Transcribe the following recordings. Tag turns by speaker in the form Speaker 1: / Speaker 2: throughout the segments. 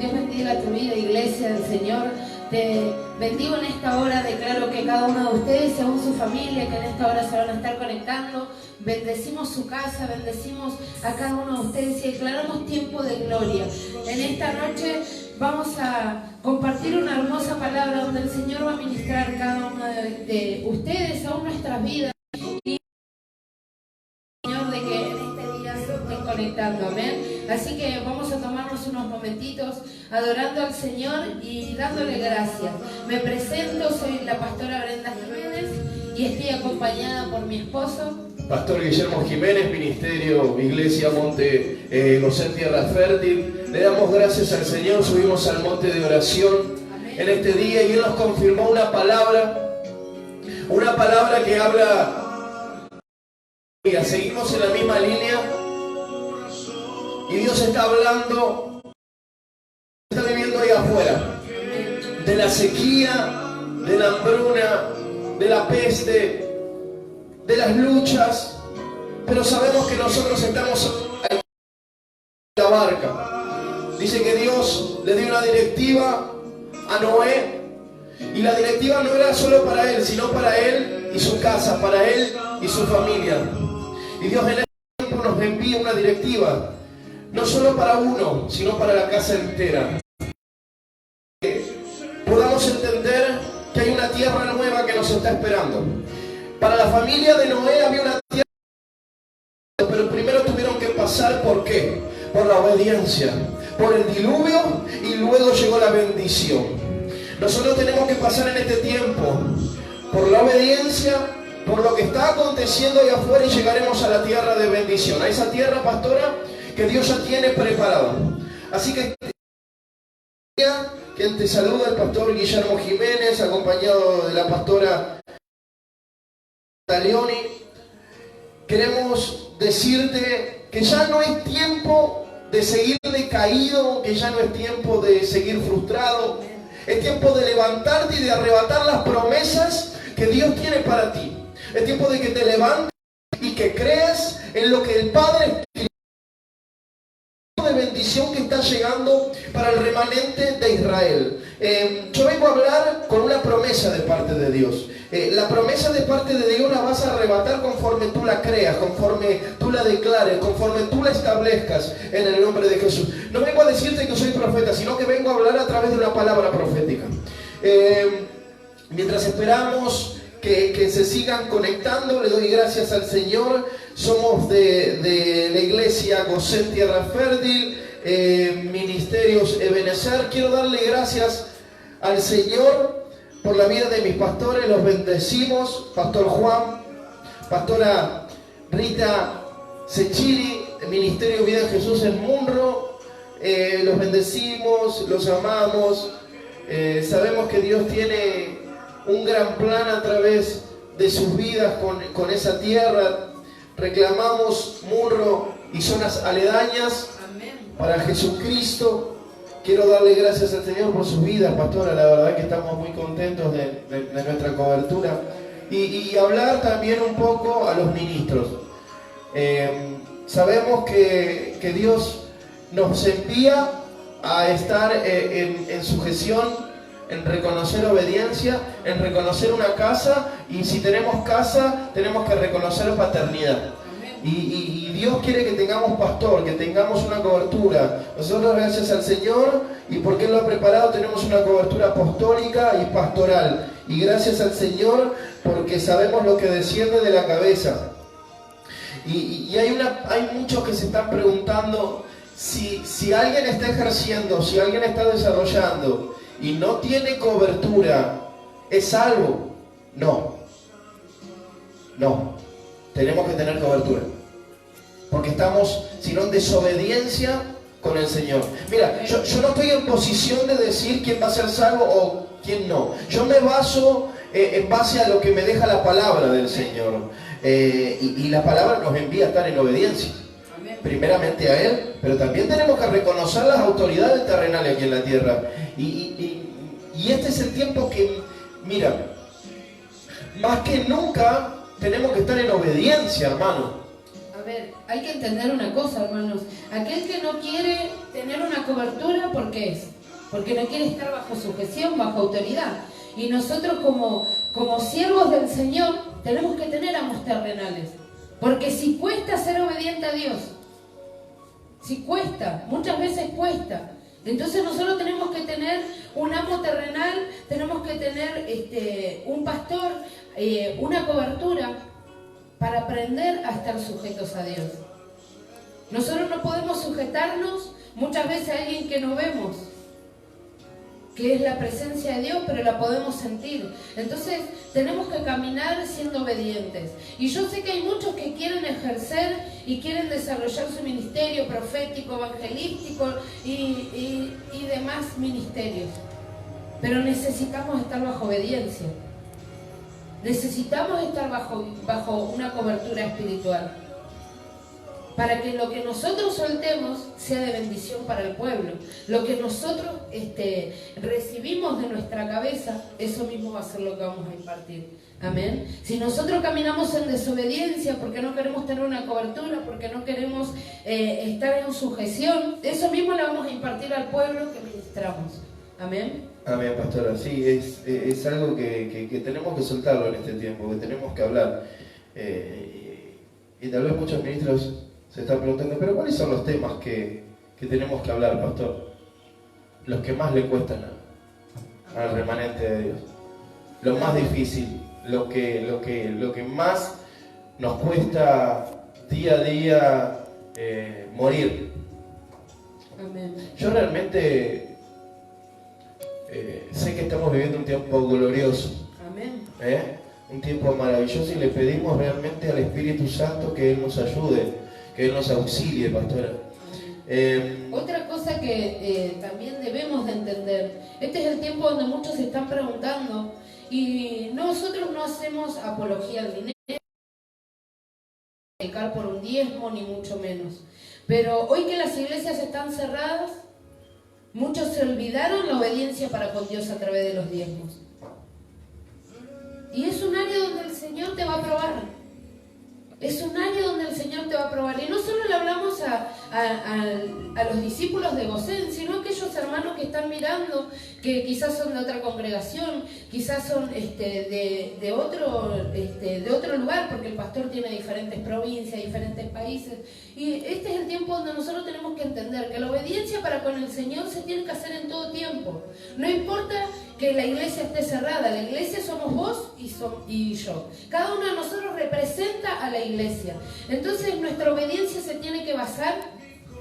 Speaker 1: Dios bendiga tu vida, iglesia del Señor. Te bendigo en esta hora, declaro que cada uno de ustedes, según su familia, que en esta hora se van a estar conectando, bendecimos su casa, bendecimos a cada uno de ustedes y declaramos tiempo de gloria. En esta noche vamos a compartir una hermosa palabra donde el Señor va a ministrar cada uno de ustedes, aún nuestras vidas. Y Señor, de que en este día se estén conectando, amén. Así que vamos a tomarnos unos momentitos adorando al Señor y dándole gracias. Me presento, soy la pastora Brenda Jiménez y estoy acompañada por mi esposo,
Speaker 2: Pastor Guillermo Jiménez, Ministerio Iglesia Monte Gosén Tierra Fértil. Le damos gracias al Señor, subimos al monte de oración en este día y Él nos confirmó una palabra que habla. Mira, seguimos en la misma línea y Dios está hablando, está viviendo ahí afuera, de la sequía, de la hambruna, de la peste, de las luchas, pero sabemos que nosotros estamos en la barca. Dice que Dios le dio una directiva a Noé y la directiva no era solo para él, sino para él y su casa, para él y su familia. Y Dios en este tiempo nos envía una directiva, no solo para uno, sino para la casa entera. Que podamos entender que hay una tierra nueva que nos está esperando. Para la familia de Noé había una tierra, pero primero tuvieron que pasar, ¿por qué? Por la obediencia, por el diluvio y luego llegó la bendición. Nosotros tenemos que pasar en este tiempo por la obediencia, por lo que está aconteciendo ahí afuera y llegaremos a la tierra de bendición, a esa tierra, pastora, que Dios ya tiene preparada. Así que quien te saluda, el pastor Guillermo Jiménez, acompañado de la pastora Leoni. Queremos decirte que ya no es tiempo de seguir decaído, que ya no es tiempo de seguir frustrado. Es tiempo de levantarte y de arrebatar las promesas que Dios tiene para ti. Es tiempo de que te levantes y que creas en lo que el Padre de bendición que está llegando para el remanente de Israel. Yo vengo a hablar con una promesa de parte de Dios. La promesa de parte de Dios la vas a arrebatar conforme tú la creas, conforme tú la declares, conforme tú la establezcas en el nombre de Jesús. No vengo a decirte que soy profeta, sino que vengo a hablar a través de una palabra profética. Mientras esperamos que se sigan conectando, le doy gracias al Señor. Somos de la iglesia Gosén Tierra Fértil, Ministerios Ebenezer. Quiero darle gracias al Señor por la vida de mis pastores, los bendecimos, Pastor Juan, Pastora Rita Sechiri, Ministerio Vida en Jesús en Munro. Los bendecimos, los amamos. Sabemos que Dios tiene un gran plan a través de sus vidas con esa tierra. Reclamamos Munro y zonas aledañas para Jesucristo. Quiero darle gracias al Señor por sus vidas, pastora. La verdad que estamos muy contentos de nuestra cobertura. Y hablar también un poco a los ministros. Sabemos que Dios nos envía a estar en sujeción, en reconocer obediencia, en reconocer una casa, y si tenemos casa, tenemos que reconocer paternidad. Y Dios quiere que tengamos pastor, que tengamos una cobertura. Nosotros, gracias al Señor, y porque Él lo ha preparado, tenemos una cobertura apostólica y pastoral. Y gracias al Señor, porque sabemos lo que desciende de la cabeza. Y hay muchos que se están preguntando si alguien está ejerciendo, si alguien está desarrollando y no tiene cobertura, ¿es salvo? No. Tenemos que tener cobertura, porque estamos, si no, en desobediencia con el Señor. Mira, yo no estoy en posición de decir quién va a ser salvo o quién no. Yo me baso en base a lo que me deja la palabra del Señor. Y la palabra nos envía a estar en obediencia, primeramente a Él, pero también tenemos que reconocer las autoridades terrenales aquí en la tierra. Y este es el tiempo que, mira, más que nunca tenemos que estar en obediencia, hermano.
Speaker 1: A ver, hay que entender una cosa, hermanos. Aquel que no quiere tener una cobertura, ¿por qué es? Porque no quiere estar bajo sujeción, bajo autoridad. Y nosotros como siervos del Señor tenemos que tener amos terrenales. Porque si cuesta ser obediente a Dios, si cuesta, muchas veces cuesta. Entonces nosotros tenemos que tener un amo terrenal, tenemos que tener un pastor, una cobertura para aprender a estar sujetos a Dios. Nosotros no podemos sujetarnos muchas veces a alguien que no vemos, que es la presencia de Dios, pero la podemos sentir. Entonces tenemos que caminar siendo obedientes. Y yo sé que hay muchos que quieren ejercer y quieren desarrollar su ministerio profético, evangelístico y demás ministerios. Pero necesitamos estar bajo obediencia. Necesitamos estar bajo una cobertura espiritual. Para que lo que nosotros soltemos sea de bendición para el pueblo. Lo que nosotros recibimos de nuestra cabeza, eso mismo va a ser lo que vamos a impartir. Amén. Si nosotros caminamos en desobediencia porque no queremos tener una cobertura, porque no queremos estar en sujeción, eso mismo le vamos a impartir al pueblo que ministramos. Amén.
Speaker 2: Amén, pastora. Sí, es algo que tenemos que soltarlo en este tiempo, que tenemos que hablar. Y tal vez muchos ministros se están preguntando, pero ¿cuáles son los temas que tenemos que hablar, pastor? Los que más le cuestan al remanente de Dios. Lo más difícil, lo que más nos cuesta día a día morir.
Speaker 1: Amén.
Speaker 2: Yo realmente sé que estamos viviendo un tiempo glorioso.
Speaker 1: Amén.
Speaker 2: Un tiempo maravilloso y le pedimos realmente al Espíritu Santo que Él nos ayude, que Él nos auxilie, pastora.
Speaker 1: Otra cosa que también debemos de entender, este es el tiempo donde muchos se están preguntando y nosotros no hacemos apología al dinero, dedicar por un diezmo ni mucho menos, pero hoy que las iglesias están cerradas, muchos se olvidaron la obediencia para con Dios a través de los diezmos. Y es un área donde el Señor te va a probar. Es un área donde el Señor te va a probar. Y no solo le hablamos a los discípulos de Gosén, sino a aquellos hermanos que están mirando, que quizás son de otra congregación, quizás son de otro lugar, porque el pastor tiene diferentes provincias, diferentes países. Y este es el tiempo donde nosotros tenemos que entender que la obediencia para con el Señor se tiene que hacer en todo tiempo. No importa que la iglesia esté cerrada, la iglesia somos vos y yo. Cada uno de nosotros representa a la iglesia. Entonces nuestra obediencia se tiene que basar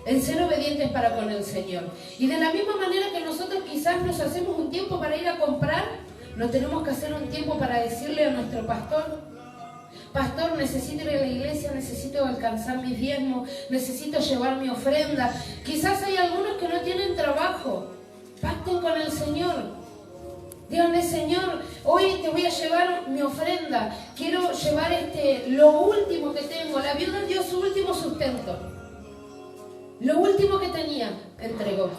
Speaker 1: en ser obedientes para con el Señor. Y de la misma manera que nosotros quizás nos hacemos un tiempo para ir a comprar, nos tenemos que hacer un tiempo para decirle a nuestro pastor: pastor, necesito ir a la iglesia, necesito alcanzar mis diezmos, necesito llevar mi ofrenda. Quizás hay algunos que no tienen trabajo. Pacten con el Señor. Díganle: Señor, hoy te voy a llevar mi ofrenda. Quiero llevar lo último que tengo. La viuda dio su último sustento. Lo último que tenía, entregó.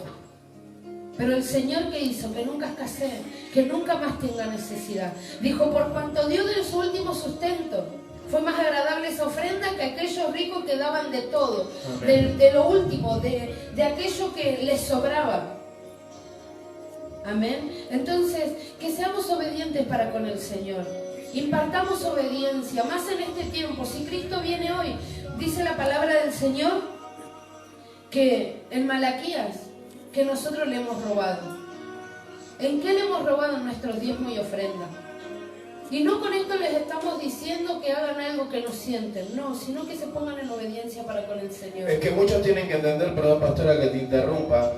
Speaker 1: Pero el Señor, ¿qué hizo? Que nunca escasee, que nunca más tenga necesidad. Dijo: por cuanto dio de su último sustento, fue más agradable esa ofrenda que aquellos ricos que daban de todo, de lo último, de aquello que les sobraba. Amén. Entonces, que seamos obedientes para con el Señor. Impartamos obediencia, más en este tiempo. Si Cristo viene hoy, dice la palabra del Señor que en Malaquías, que nosotros le hemos robado. ¿En qué le hemos robado? En nuestros diezmos y ofrenda. Y no con esto les estamos diciendo que hagan algo que no sienten, no, sino que se pongan en obediencia para con el Señor.
Speaker 2: Es que muchos tienen que entender, perdón, pastora, que te interrumpa,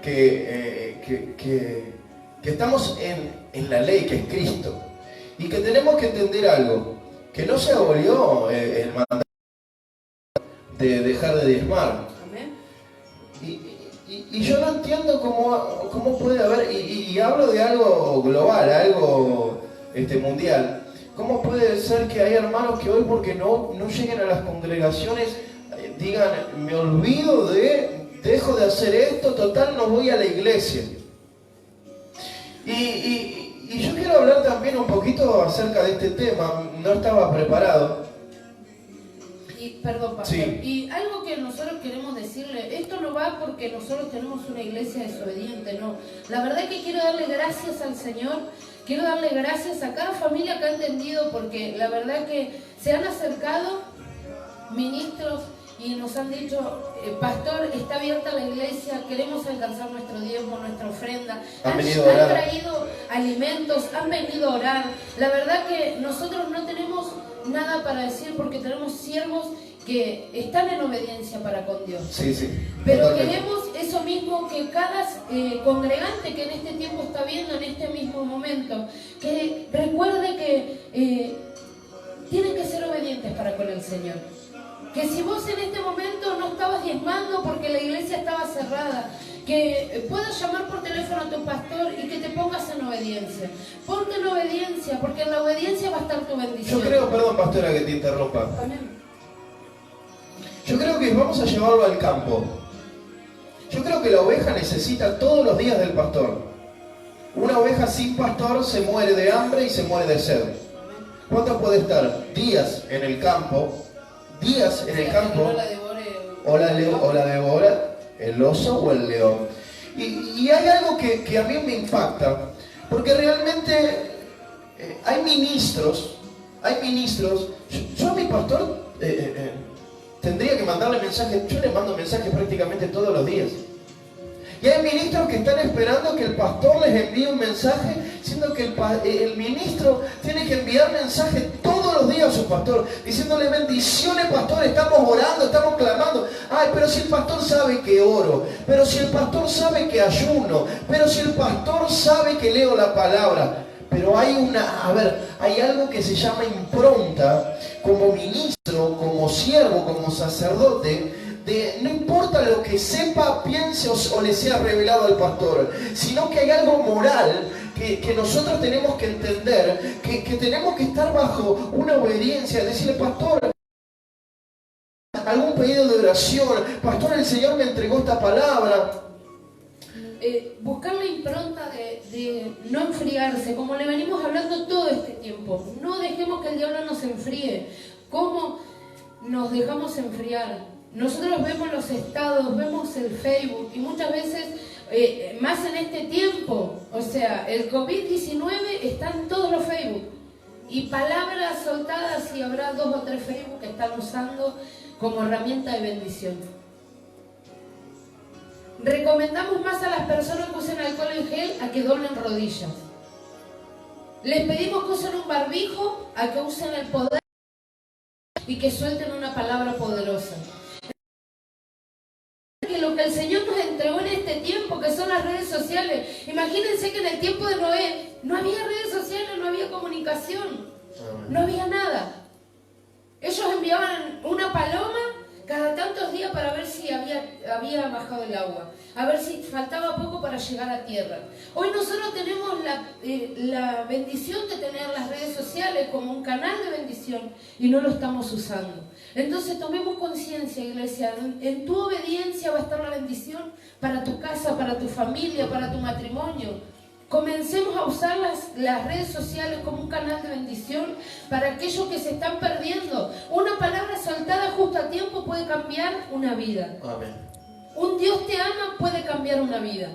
Speaker 2: que estamos en la ley, que es Cristo, y que tenemos que entender algo, que no se abolió el mandato de dejar de diezmar.
Speaker 1: Amén.
Speaker 2: Y yo no entiendo cómo puede haber, y hablo de algo global, algo mundial, cómo puede ser que hay hermanos que hoy, porque no lleguen a las congregaciones, digan: me olvido dejo de hacer esto, total no voy a la iglesia. Y yo quiero hablar también un poquito acerca de este tema, no estaba preparado.
Speaker 1: Perdón, pastor.
Speaker 2: Sí.
Speaker 1: Y algo que nosotros queremos decirle, esto no va porque nosotros tenemos una iglesia desobediente, no. La verdad es que quiero darle gracias al Señor, quiero darle gracias a cada familia que ha entendido, porque la verdad es que se han acercado ministros y nos han dicho, pastor, está abierta la iglesia, queremos alcanzar nuestro diezmo, nuestra ofrenda. Han traído alimentos, han venido a orar. La verdad que nosotros no tenemos nada para decir porque tenemos siervos que están en obediencia para con Dios.
Speaker 2: Sí, sí.
Speaker 1: Pero
Speaker 2: Totalmente.
Speaker 1: queremos eso mismo que cada congregante que en este tiempo está viendo, en este mismo momento, que recuerde que tienen que ser obedientes para con el Señor. Que si vos en este momento no estabas diezmando porque la iglesia estaba cerrada, que puedas llamar por teléfono a tu pastor y que te pongas en obediencia. Ponte en obediencia, porque en la obediencia va a estar tu bendición.
Speaker 2: Yo creo, perdón pastora que te interrumpa,
Speaker 1: Amén.
Speaker 2: yo creo que vamos a llevarlo al campo. Yo creo que la oveja necesita todos los días del pastor. Una oveja sin pastor se muere de hambre y se muere de sed. ¿Cuánto puede estar? Días en el campo, días en el campo, o la devora el oso o el león. Y hay algo que a mí me impacta, porque realmente hay ministros, yo a mi pastor tendría que mandarle mensajes, yo le mando mensajes prácticamente todos los días. Y hay ministros que están esperando que el pastor les envíe un mensaje, siendo que el ministro tiene que enviar mensajes todos los días a su pastor, diciéndole bendiciones pastor, estamos orando, estamos clamando. Ay, pero si el pastor sabe que oro, pero si el pastor sabe que ayuno, pero si el pastor sabe que leo la palabra. Pero hay algo que se llama impronta como ministro, como siervo, como sacerdote, no importa lo que sepa, piense o le sea revelado al pastor, sino que hay algo moral que nosotros tenemos que entender, que tenemos que estar bajo una obediencia, decirle, pastor, algún pedido de oración, pastor, el Señor me entregó esta palabra.
Speaker 1: Buscar la impronta de no enfriarse, como le venimos hablando todo este tiempo. No dejemos que el diablo nos enfríe. ¿Cómo nos dejamos enfriar? Nosotros vemos los estados, vemos el Facebook y muchas veces, más en este tiempo, o sea, el COVID-19 está en todos los Facebook. Y palabras soltadas, y habrá 2 o 3 Facebook que están usando como herramienta de bendición. Recomendamos más a las personas que usen alcohol en gel a que doblen rodillas. Les pedimos que usen un barbijo a que usen el poder y que suelten una palabra poderosa. Que lo que el Señor nos entregó en este tiempo, que son las redes sociales. Imagínense que en el tiempo de Noé no había redes sociales, no había comunicación, no había nada. Ellos enviaban una paloma cada tantos días para ver si había bajado el agua, a ver si faltaba poco para llegar a tierra. Hoy nosotros tenemos la bendición de tener las redes sociales como un canal de bendición y no lo estamos usando. Entonces tomemos conciencia, iglesia, en tu obediencia va a estar la bendición para tu casa, para tu familia, para tu matrimonio. Comencemos a usar las redes sociales como un canal de bendición para aquellos que se están perdiendo. Una palabra soltada justo a tiempo puede cambiar una vida.
Speaker 2: Amén.
Speaker 1: Un Dios te ama puede cambiar una vida.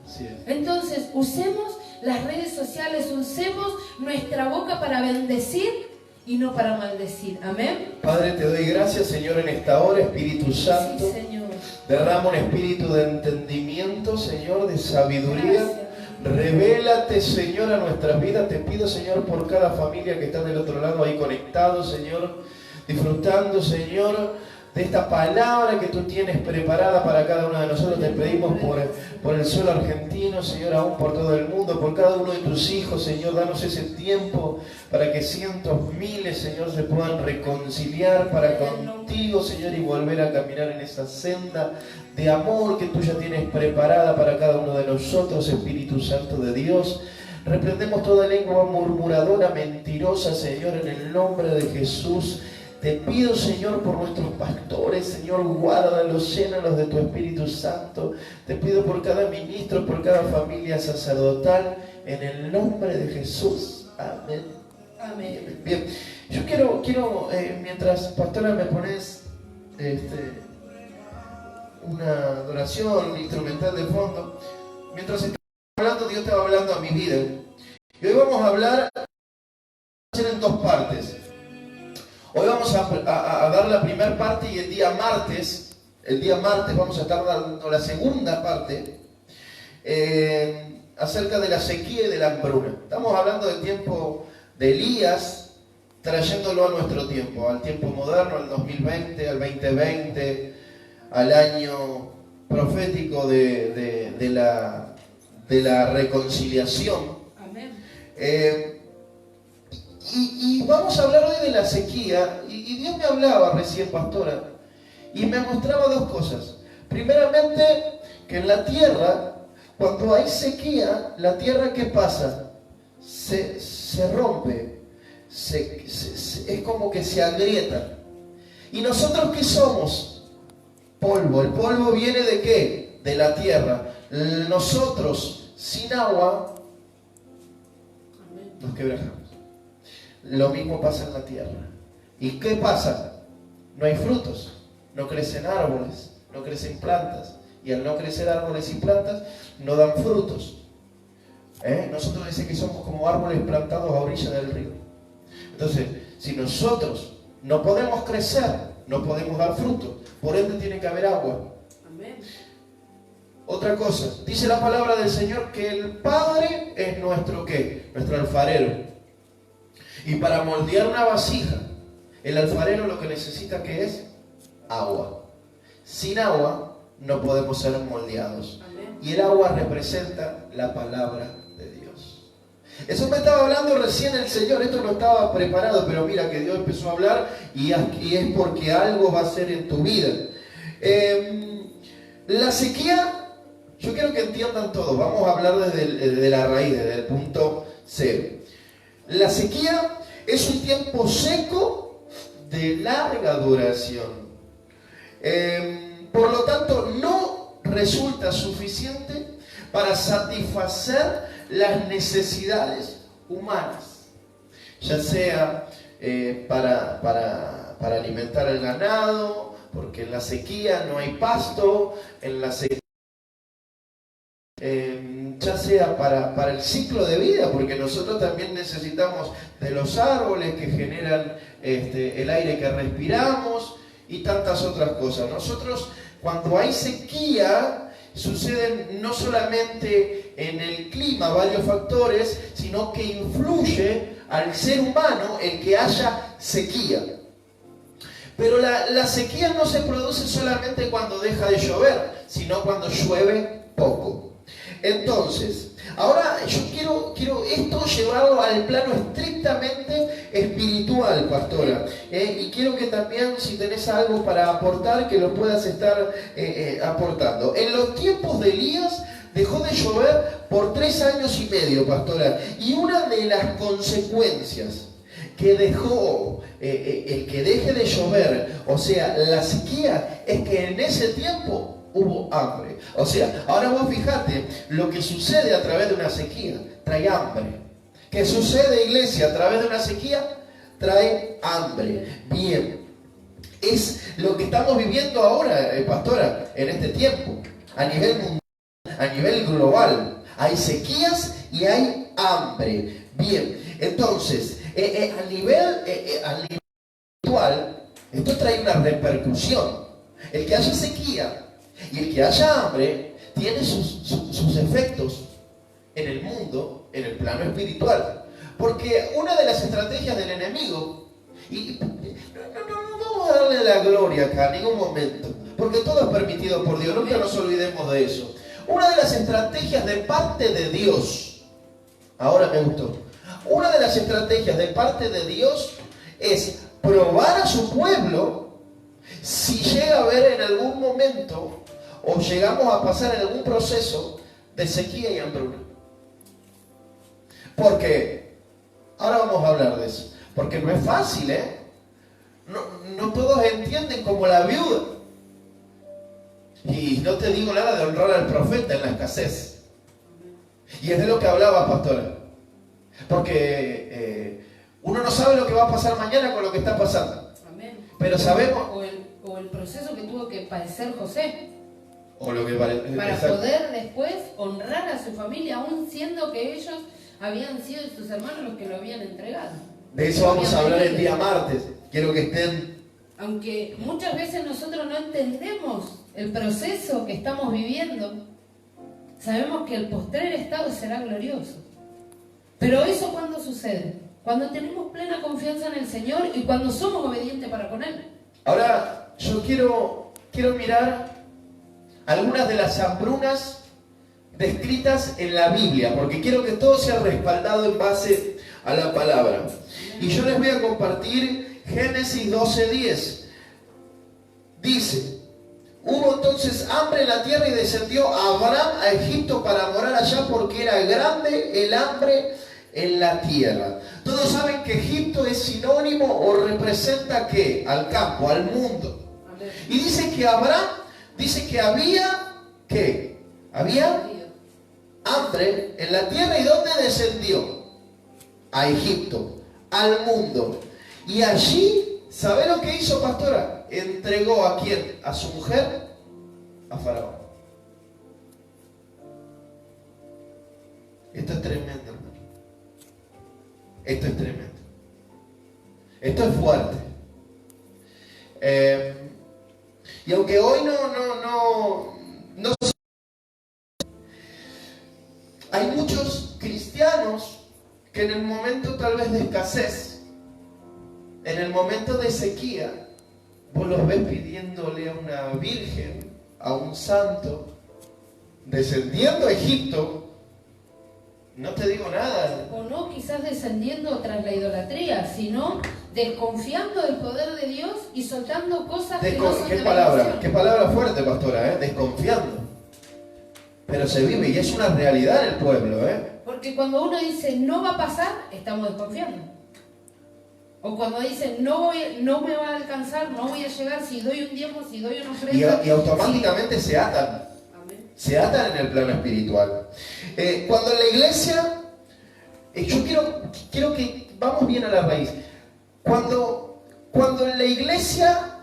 Speaker 2: Así es.
Speaker 1: Entonces, usemos las redes sociales, usemos nuestra boca para bendecir y no para maldecir. Amén.
Speaker 2: Padre, te doy gracias, Señor, en esta hora, Espíritu Santo.
Speaker 1: Sí, Señor.
Speaker 2: Derrama un espíritu de entendimiento, Señor, de sabiduría.
Speaker 1: Gracias.
Speaker 2: Revélate, Señor, a nuestras vidas. Te pido, Señor, por cada familia que está del otro lado ahí conectado, Señor, disfrutando, Señor, de esta palabra que tú tienes preparada para cada uno de nosotros. Te pedimos por el suelo argentino, Señor, aún por todo el mundo, por cada uno de tus hijos, Señor. Danos ese tiempo para que cientos, miles, Señor, se puedan reconciliar para contigo, Señor, y volver a caminar en esa senda de amor que tú ya tienes preparada para cada uno de nosotros, Espíritu Santo de Dios. Reprendemos toda lengua murmuradora, mentirosa, Señor, en el nombre de Jesús. Te pido, Señor, por nuestros pastores, Señor, guárdalos, llénalos de tu Espíritu Santo. Te pido por cada ministro, por cada familia sacerdotal, en el nombre de Jesús. Amén.
Speaker 1: Amén.
Speaker 2: Bien. Yo quiero mientras pastora me pones una adoración, un instrumental de fondo, mientras estaba hablando, Dios estaba hablando a mi vida. Y hoy vamos a hablar en dos partes. Hoy vamos a dar la primera parte y el día martes vamos a estar dando la segunda parte acerca de la sequía y de la hambruna. Estamos hablando del tiempo de Elías, trayéndolo a nuestro tiempo, al tiempo moderno, al 2020, al 2020, al año profético de la reconciliación.
Speaker 1: Amén.
Speaker 2: Y vamos a hablar hoy de la sequía, y Dios me hablaba recién, pastora, y me mostraba dos cosas. Primeramente, que en la tierra, cuando hay sequía, la tierra, ¿qué pasa? Se rompe, es como que se agrieta. ¿Y nosotros qué somos? Polvo. ¿El polvo viene de qué? De la tierra. Nosotros, sin agua, nos quebramos. Lo mismo pasa en la tierra. ¿Y qué pasa? No hay frutos, no crecen árboles, no crecen plantas. Y al no crecer árboles y plantas, no dan frutos. Nosotros decimos que somos como árboles plantados a orilla del río. Entonces, si nosotros no podemos crecer, no podemos dar fruto, por ende tiene que haber agua.
Speaker 1: Amén.
Speaker 2: Otra cosa, dice la palabra del Señor que el Padre es nuestro ¿qué? Nuestro alfarero. Y para moldear una vasija, el alfarero lo que necesita ¿qué es? Agua. Sin agua no podemos ser moldeados.
Speaker 1: Amén.
Speaker 2: Y el agua representa la palabra de Dios. Eso me estaba hablando recién el Señor. Esto no estaba preparado, pero mira que Dios empezó a hablar y es porque algo va a ser en tu vida. La sequía, yo quiero que entiendan todo. Vamos a hablar desde la raíz, desde el punto cero. La sequía es un tiempo seco de larga duración. Por lo tanto, no resulta suficiente para satisfacer las necesidades humanas, ya sea para alimentar el ganado, porque en la sequía no hay pasto, en la sequía ya sea para el ciclo de vida, porque nosotros también necesitamos de los árboles que generan el aire que respiramos y tantas otras cosas. Nosotros, cuando hay sequía, suceden no solamente en el clima varios factores, sino que influye al ser humano el que haya sequía. Pero la sequía no se produce solamente cuando deja de llover, sino cuando llueve poco. Entonces, ahora yo quiero esto llevarlo al plano estrictamente espiritual, pastora. Y quiero que también, si tenés algo para aportar, que lo puedas estar aportando. En los tiempos de Elías dejó de llover por 3 años y medio, pastora. Y una de las consecuencias que dejó el que deje de llover, o sea, la sequía, es que en ese tiempo hubo hambre. O sea, ahora vos fijate, lo que sucede a través de una sequía trae hambre. ¿Qué sucede, iglesia? A través de una sequía trae hambre. Bien, es lo que estamos viviendo ahora, pastora, en este tiempo, a nivel mundial, a nivel global. Hay sequías y hay hambre. Bien, entonces, a nivel espiritual, esto trae una repercusión. El que haya sequía y el que haya hambre tiene sus efectos en el mundo, en el plano espiritual. Porque una de las estrategias del enemigo, y no vamos a darle la gloria acá en ningún momento, porque todo es permitido por Dios, nunca nos olvidemos de eso. Una de las estrategias de parte de Dios, ahora me gustó, una de las estrategias de parte de Dios es probar a su pueblo si llega a haber en algún momento o llegamos a pasar en algún proceso de sequía y hambruna. Porque, ahora vamos a hablar de eso, porque no es fácil, no todos entienden como la viuda. Y no te digo nada de honrar al profeta en la escasez. Y es de lo que hablaba, pastora. Porque Uno no sabe lo que va a pasar mañana con lo que está pasando.
Speaker 1: Amén.
Speaker 2: Pero sabemos...
Speaker 1: O el proceso que tuvo que padecer José.
Speaker 2: O lo que
Speaker 1: Para
Speaker 2: exacto.
Speaker 1: poder después honrar a su familia, aún siendo que ellos habían sido sus hermanos los que lo habían entregado.
Speaker 2: De eso vamos a hablar el día martes. Quiero que estén...
Speaker 1: Aunque muchas veces nosotros no entendemos el proceso que estamos viviendo, sabemos que el postrer estado será glorioso. Pero eso, ¿cuándo sucede? Cuando tenemos plena confianza en el Señor y cuando somos obedientes para con Él.
Speaker 2: Ahora, yo quiero mirar algunas de las hambrunas descritas en la Biblia, porque quiero que todo sea respaldado en base a la palabra. Y yo les voy a compartir Génesis 12:10. Dice: hubo entonces hambre en la tierra y descendió Abraham a Egipto para morar allá, porque era grande el hambre en la tierra. Todos saben que Egipto es sinónimo o representa ¿qué? Al campo, al mundo.
Speaker 1: Amén.
Speaker 2: Y dice que Abraham, dice que había ¿qué? Había hambre en la tierra. ¿Y dónde descendió? A Egipto, al mundo. Y allí, ¿sabe lo que hizo, pastora? Entregó ¿a quién? A su mujer, a Faraón. Esto es tremendo, hermano. Esto es tremendo. Esto es fuerte. Y aunque hoy no hay muchos cristianos que en el momento tal vez de escasez, en el momento de sequía, vos los ves pidiéndole a una virgen, a un santo, descendiendo a Egipto. No te digo nada.
Speaker 1: O no quizás descendiendo tras la idolatría, sino desconfiando del poder de Dios y soltando cosas que no son de bendición.
Speaker 2: Qué palabra fuerte, pastora, desconfiando. Pero se vive y es una realidad en el pueblo,
Speaker 1: Porque cuando uno dice no va a pasar, estamos desconfiando. O cuando dice no me va a alcanzar, no voy a llegar si doy un diezmo, si doy una ofrenda.
Speaker 2: Y automáticamente se atan.
Speaker 1: Amén. Se
Speaker 2: atan en el plano espiritual. Cuando en la iglesia, yo quiero que vamos bien a la raíz. Cuando en la iglesia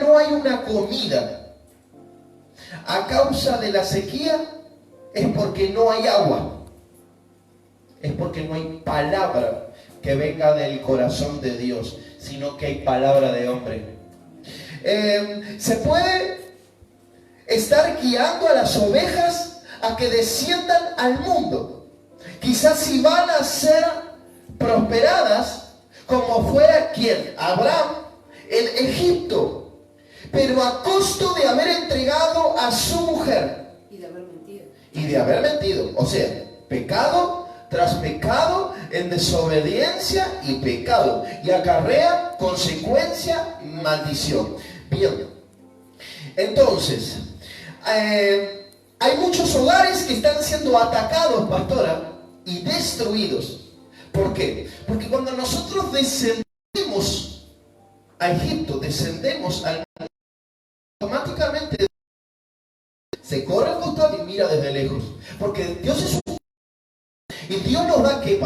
Speaker 2: no hay una comida a causa de la sequía, es porque no hay agua. Es porque no hay palabra que venga del corazón de Dios, sino que hay palabra de hombre. Se puede estar guiando a las ovejas a que desciendan al mundo. Quizás si van a ser prosperadas, como fuera ¿quién? Abraham en Egipto, pero a costo de haber entregado a su mujer.
Speaker 1: Y de haber mentido.
Speaker 2: Y de haber mentido. O sea, pecado tras pecado, en desobediencia y pecado. Y acarrea consecuencia, maldición. Bien. Entonces, hay muchos hogares que están siendo atacados, pastora, y destruidos. ¿Por qué? Porque cuando nosotros descendemos a Egipto, descendemos al mundo, automáticamente se corre al costado y mira desde lejos. Porque Dios es un... Y Dios nos da que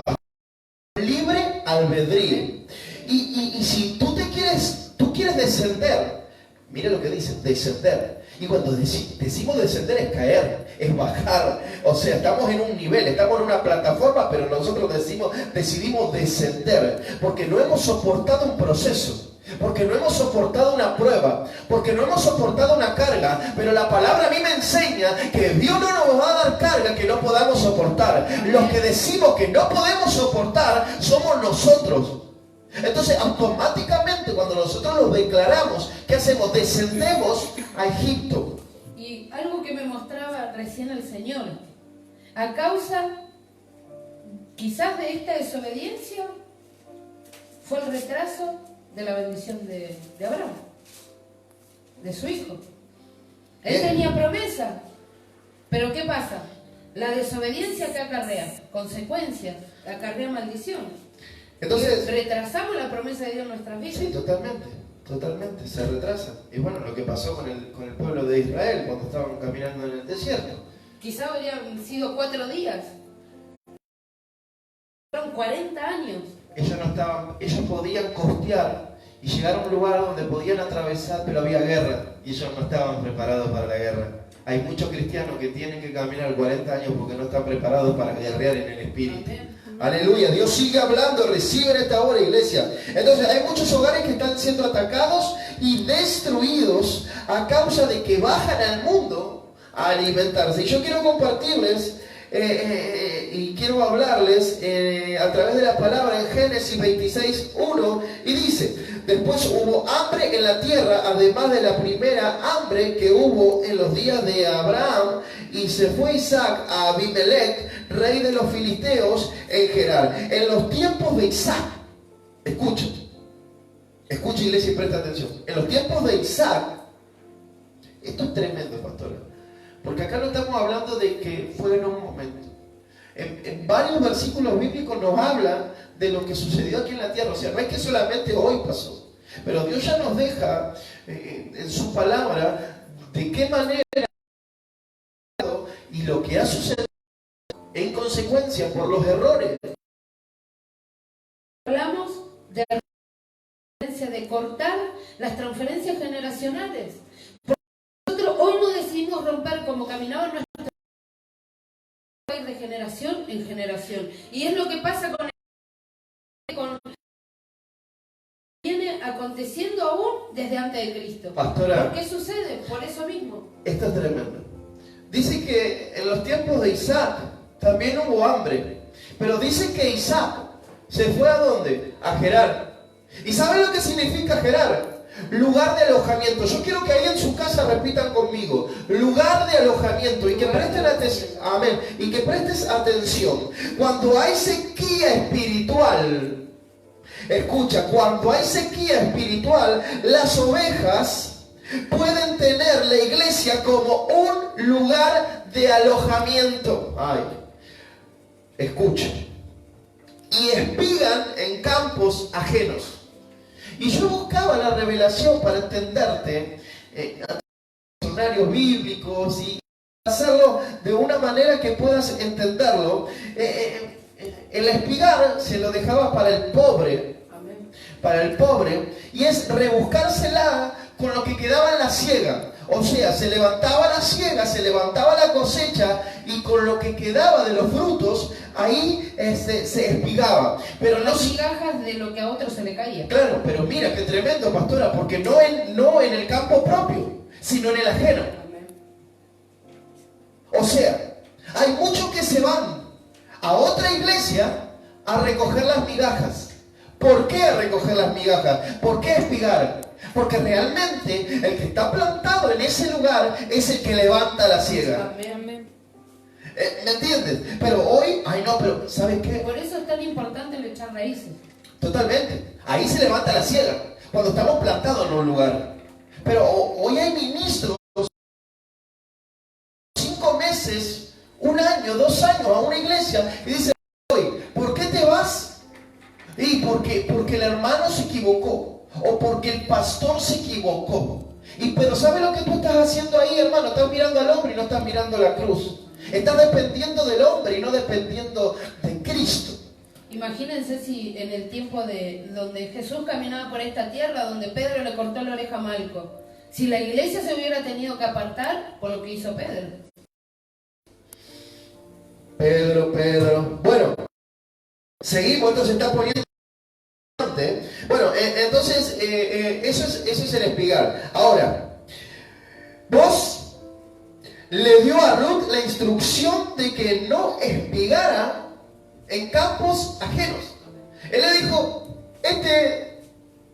Speaker 2: libre albedrío. Y si tú quieres descender, mire lo que dice, descender. Y cuando decimos descender es caer, es bajar. O sea, estamos en un nivel, estamos en una plataforma, pero nosotros decidimos descender. Porque no hemos soportado un proceso. Porque no hemos soportado una prueba, porque no hemos soportado una carga, pero la palabra a mí me enseña que Dios no nos va a dar carga que no podamos soportar. Los que decimos que no podemos soportar somos nosotros. Entonces automáticamente cuando nosotros lo declaramos, ¿qué hacemos? Descendemos a Egipto.
Speaker 1: Y algo que me mostraba recién el Señor, a causa quizás de esta desobediencia, fue el retraso de la bendición de Abraham, de su hijo. Él tenía promesa, pero ¿qué pasa? La desobediencia que acarrea consecuencias, acarrea maldición.
Speaker 2: Entonces,
Speaker 1: retrasamos la promesa de Dios en nuestras vidas.
Speaker 2: Sí, totalmente, se retrasa. Y bueno, lo que pasó con el pueblo de Israel cuando estaban caminando en el desierto.
Speaker 1: Quizá habrían sido 4 días. 40 años.
Speaker 2: Ellos podían costear y llegar a un lugar donde podían atravesar, pero había guerra y ellos no estaban preparados para la guerra. Hay muchos cristianos que tienen que caminar 40 años porque no están preparados para guerrear en el Espíritu. Aleluya, Dios sigue hablando, reciben esta hora, iglesia. Entonces hay muchos hogares que están siendo atacados y destruidos a causa de que bajan al mundo a alimentarse. Y yo quiero compartirles y quiero hablarles a través de la palabra en Génesis 26:1, y dice: después hubo hambre en la tierra, además de la primera hambre que hubo en los días de Abraham, y se fue Isaac a Abimelech, rey de los filisteos, en Gerar. En los tiempos de Isaac, escucha iglesia y presta atención. En los tiempos de Isaac, esto es tremendo, pastora, porque acá no estamos hablando de que fue en un momento. En varios versículos bíblicos nos hablan de lo que sucedió aquí en la tierra. O sea, no es que solamente hoy pasó, pero Dios ya nos deja en su palabra de qué manera y lo que ha sucedido en consecuencia por los errores.
Speaker 1: Hablamos de cortar las transferencias generacionales. Nosotros hoy no decidimos romper como caminaba nuestro país de generación en generación. Y es lo que pasa con viene aconteciendo aún desde antes de Cristo.
Speaker 2: Pastora,
Speaker 1: ¿por qué sucede? Por eso mismo.
Speaker 2: Esto es tremendo. Dice que en los tiempos de Isaac también hubo hambre. Pero dice que Isaac se fue ¿a dónde? A Gerar. ¿Y saben lo que significa Gerar? Lugar de alojamiento. Yo quiero que ahí en su casa repitan conmigo: lugar de alojamiento. Y que presten atención. Amén. Y que prestes atención. Cuando hay sequía espiritual, escucha, cuando hay sequía espiritual, las ovejas pueden tener la iglesia como un lugar de alojamiento. Ay, escucha. Y espigan en campos ajenos. Y yo buscaba la revelación para entenderte, diccionarios bíblicos, y hacerlo de una manera que puedas entenderlo. El espigar se lo dejaba para el pobre.
Speaker 1: Amén.
Speaker 2: Para el pobre, y es rebuscársela con lo que quedaba en la siega. O sea, se levantaba la siega, se levantaba la cosecha, y con lo que quedaba de los frutos, ahí se espigaba. Pero no
Speaker 1: migajas de lo que a otros se le caía.
Speaker 2: Claro, pero mira qué tremendo, pastora, porque no en el campo propio, sino en el ajeno.
Speaker 1: Amén.
Speaker 2: O sea, hay muchos que se van a otra iglesia a recoger las migajas. ¿Por qué recoger las migajas? ¿Por qué espigar? Porque realmente el que está plantado en ese lugar es el que levanta la siega.
Speaker 1: Amén.
Speaker 2: ¿Me entiendes? Pero hoy, pero ¿sabes qué?
Speaker 1: Por eso es tan importante el echar raíces.
Speaker 2: Totalmente. Ahí se levanta la siega, cuando estamos plantados en un lugar. Pero hoy hay ministros 5 meses, 1 año, 2 años a una iglesia y dicen: ¿por qué te vas? Y porque el hermano se equivocó, o porque el pastor se equivocó. Pero ¿sabes lo que tú estás haciendo ahí, hermano? Estás mirando al hombre y no estás mirando la cruz. Estás dependiendo del hombre y no dependiendo de Cristo.
Speaker 1: Imagínense si en el tiempo donde Jesús caminaba por esta tierra, donde Pedro le cortó la oreja a Malco, si la iglesia se hubiera tenido que apartar por lo que hizo Pedro.
Speaker 2: Pedro. Bueno, seguimos, esto se está poniendo. Bueno, entonces eso es el espigar. Ahora, Boaz le dio a Ruth la instrucción de que no espigara en campos ajenos. Él le dijo: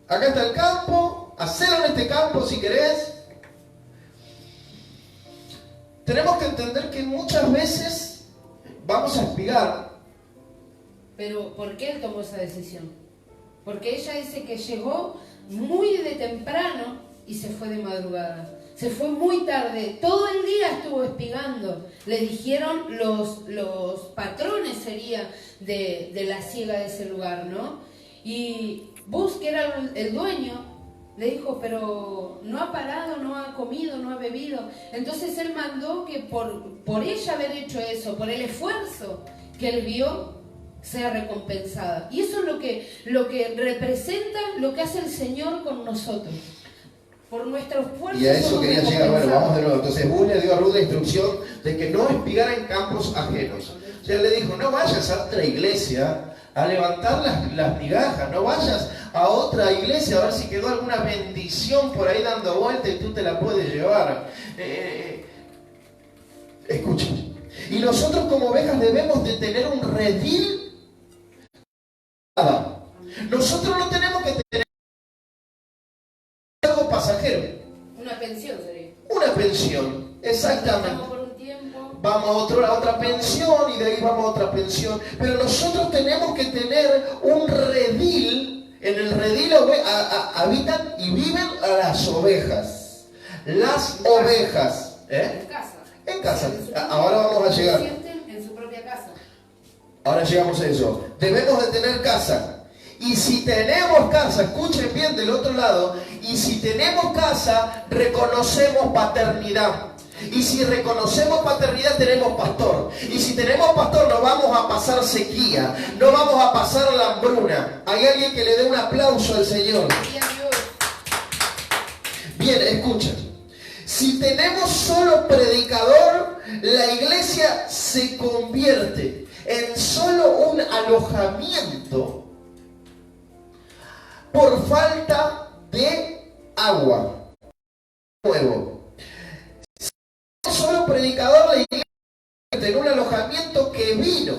Speaker 2: acá está el campo, hacelo en este campo si querés. Tenemos que entender que muchas veces vamos a espigar.
Speaker 1: Pero ¿por qué él tomó esa decisión? Porque ella dice que llegó muy de temprano y se fue de madrugada. Se fue muy tarde, todo el día estuvo espigando. Le dijeron los patrones sería de la siega de ese lugar, ¿no? Y Bus, que era el dueño, le dijo: pero no ha parado, no ha comido, no ha bebido. Entonces él mandó que por ella haber hecho eso, por el esfuerzo que él vio, sea recompensada. Y eso es lo que representa lo que hace el Señor con nosotros. Por nuestro esfuerzo.
Speaker 2: Y a eso quería llegar. Bueno, vamos de nuevo. Entonces Bus le dio a Ruth la instrucción de que no espigara en campos ajenos. O sea, le dijo, no vayas a otra iglesia a levantar las migajas, no vayas a otra iglesia a ver si quedó alguna bendición por ahí dando vuelta y tú te la puedes llevar. Escucha. Y nosotros como ovejas debemos de tener un redil. Nosotros no tenemos que tener algo pasajero.
Speaker 1: Una pensión sería.
Speaker 2: Una pensión, exactamente.
Speaker 1: Estamos por un tiempo.
Speaker 2: Vamos a otra pensión y de ahí vamos a otra pensión. Pero nosotros tenemos que tener un redil. En el redil habitan y viven las ovejas. Las ovejas.
Speaker 1: En casa.
Speaker 2: En casa. Ahora vamos a llegar.
Speaker 1: En su propia casa.
Speaker 2: Ahora llegamos a eso. Debemos de tener casa. Y si tenemos casa, escuchen bien del otro lado, y si tenemos casa, reconocemos paternidad. Y si reconocemos paternidad, tenemos pastor. Y si tenemos pastor, no vamos a pasar sequía, no vamos a pasar la hambruna. ¿Hay alguien que le dé un aplauso al Señor? Bien, escuchen. Si tenemos solo predicador, la iglesia se convierte en solo un alojamiento por falta de agua. Nuevo. Si tenemos solo predicador, la iglesia se convierte en un alojamiento que vino.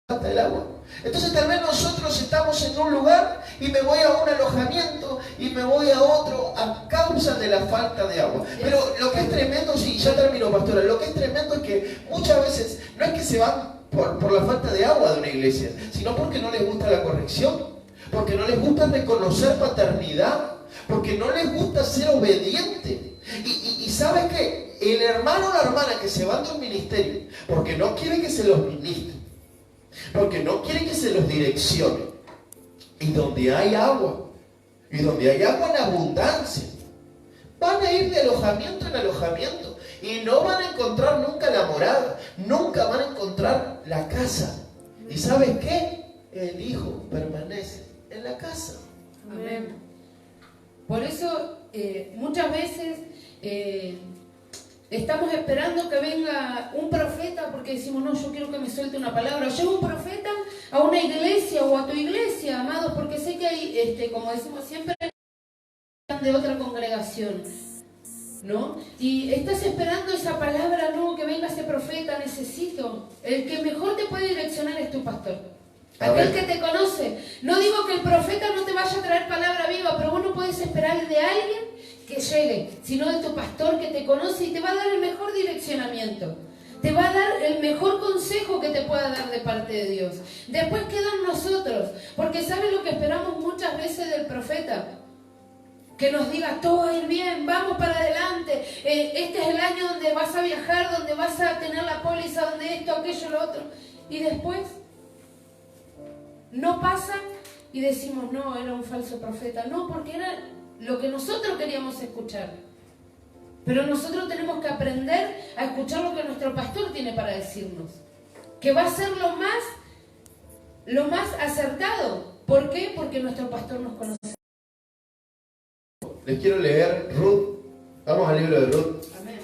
Speaker 2: Falta del agua. Entonces tal vez nosotros estamos en un lugar y me voy a un alojamiento y me voy a otro a causa de la falta de agua. Pero lo que es tremendo, sí, ya terminó, pastora, lo que es tremendo es que muchas veces no es que se van por la falta de agua de una iglesia, sino porque no les gusta la corrección, porque no les gusta reconocer paternidad, porque no les gusta ser obediente. Y ¿sabes qué? El hermano o la hermana que se van de un ministerio porque no quiere que se los ministre, porque no quiere que se los direccione, y donde hay agua en abundancia, van a ir de alojamiento en alojamiento y no van a encontrar nunca la morada, nunca van a encontrar la casa. ¿Y sabes qué? El hijo permanece en la casa.
Speaker 1: Amén. Por eso muchas veces estamos esperando que venga un profeta porque decimos, no, yo quiero que me suelte una palabra. Llega un profeta a una iglesia o a tu iglesia, amados, porque sé que hay, como decimos siempre, de otra congregación, ¿no? Y estás esperando esa palabra, no, que venga ese profeta, necesito. El que mejor te puede direccionar es tu pastor. Aquel que te conoce. No digo que el profeta no te vaya a traer palabra viva, pero vos no puedes esperar de alguien que llegue, sino de tu pastor que te conoce y te va a dar el mejor direccionamiento. Te va a dar el mejor consejo que te pueda dar de parte de Dios. Después quedan nosotros, porque ¿sabes lo que esperamos muchas veces del profeta? Que nos diga, todo va a ir bien, vamos para adelante, este es el año donde vas a viajar, donde vas a tener la póliza, donde esto, aquello, lo otro. Y después no pasa y decimos, no, era un falso profeta. No, porque era lo que nosotros queríamos escuchar. Pero nosotros tenemos que aprender a escuchar lo que nuestro pastor tiene para decirnos. Que va a ser lo más acertado. ¿Por qué? Porque nuestro pastor nos conoce.
Speaker 2: Les quiero leer Ruth. Vamos al libro de Ruth.
Speaker 1: Amén.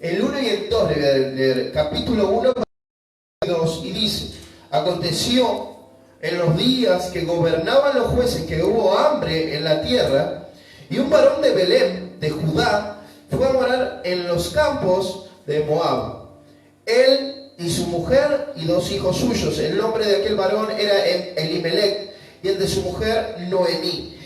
Speaker 2: El 1 y el 2 le voy a leer. Capítulo 1, 2. Y dice, aconteció en los días que gobernaban los jueces que hubo hambre en la tierra, y un varón de Belén, de Judá, fue a morar en los campos de Moab. Él y su mujer y 2 hijos suyos. El nombre de aquel varón era Elimelech y el de su mujer Noemí.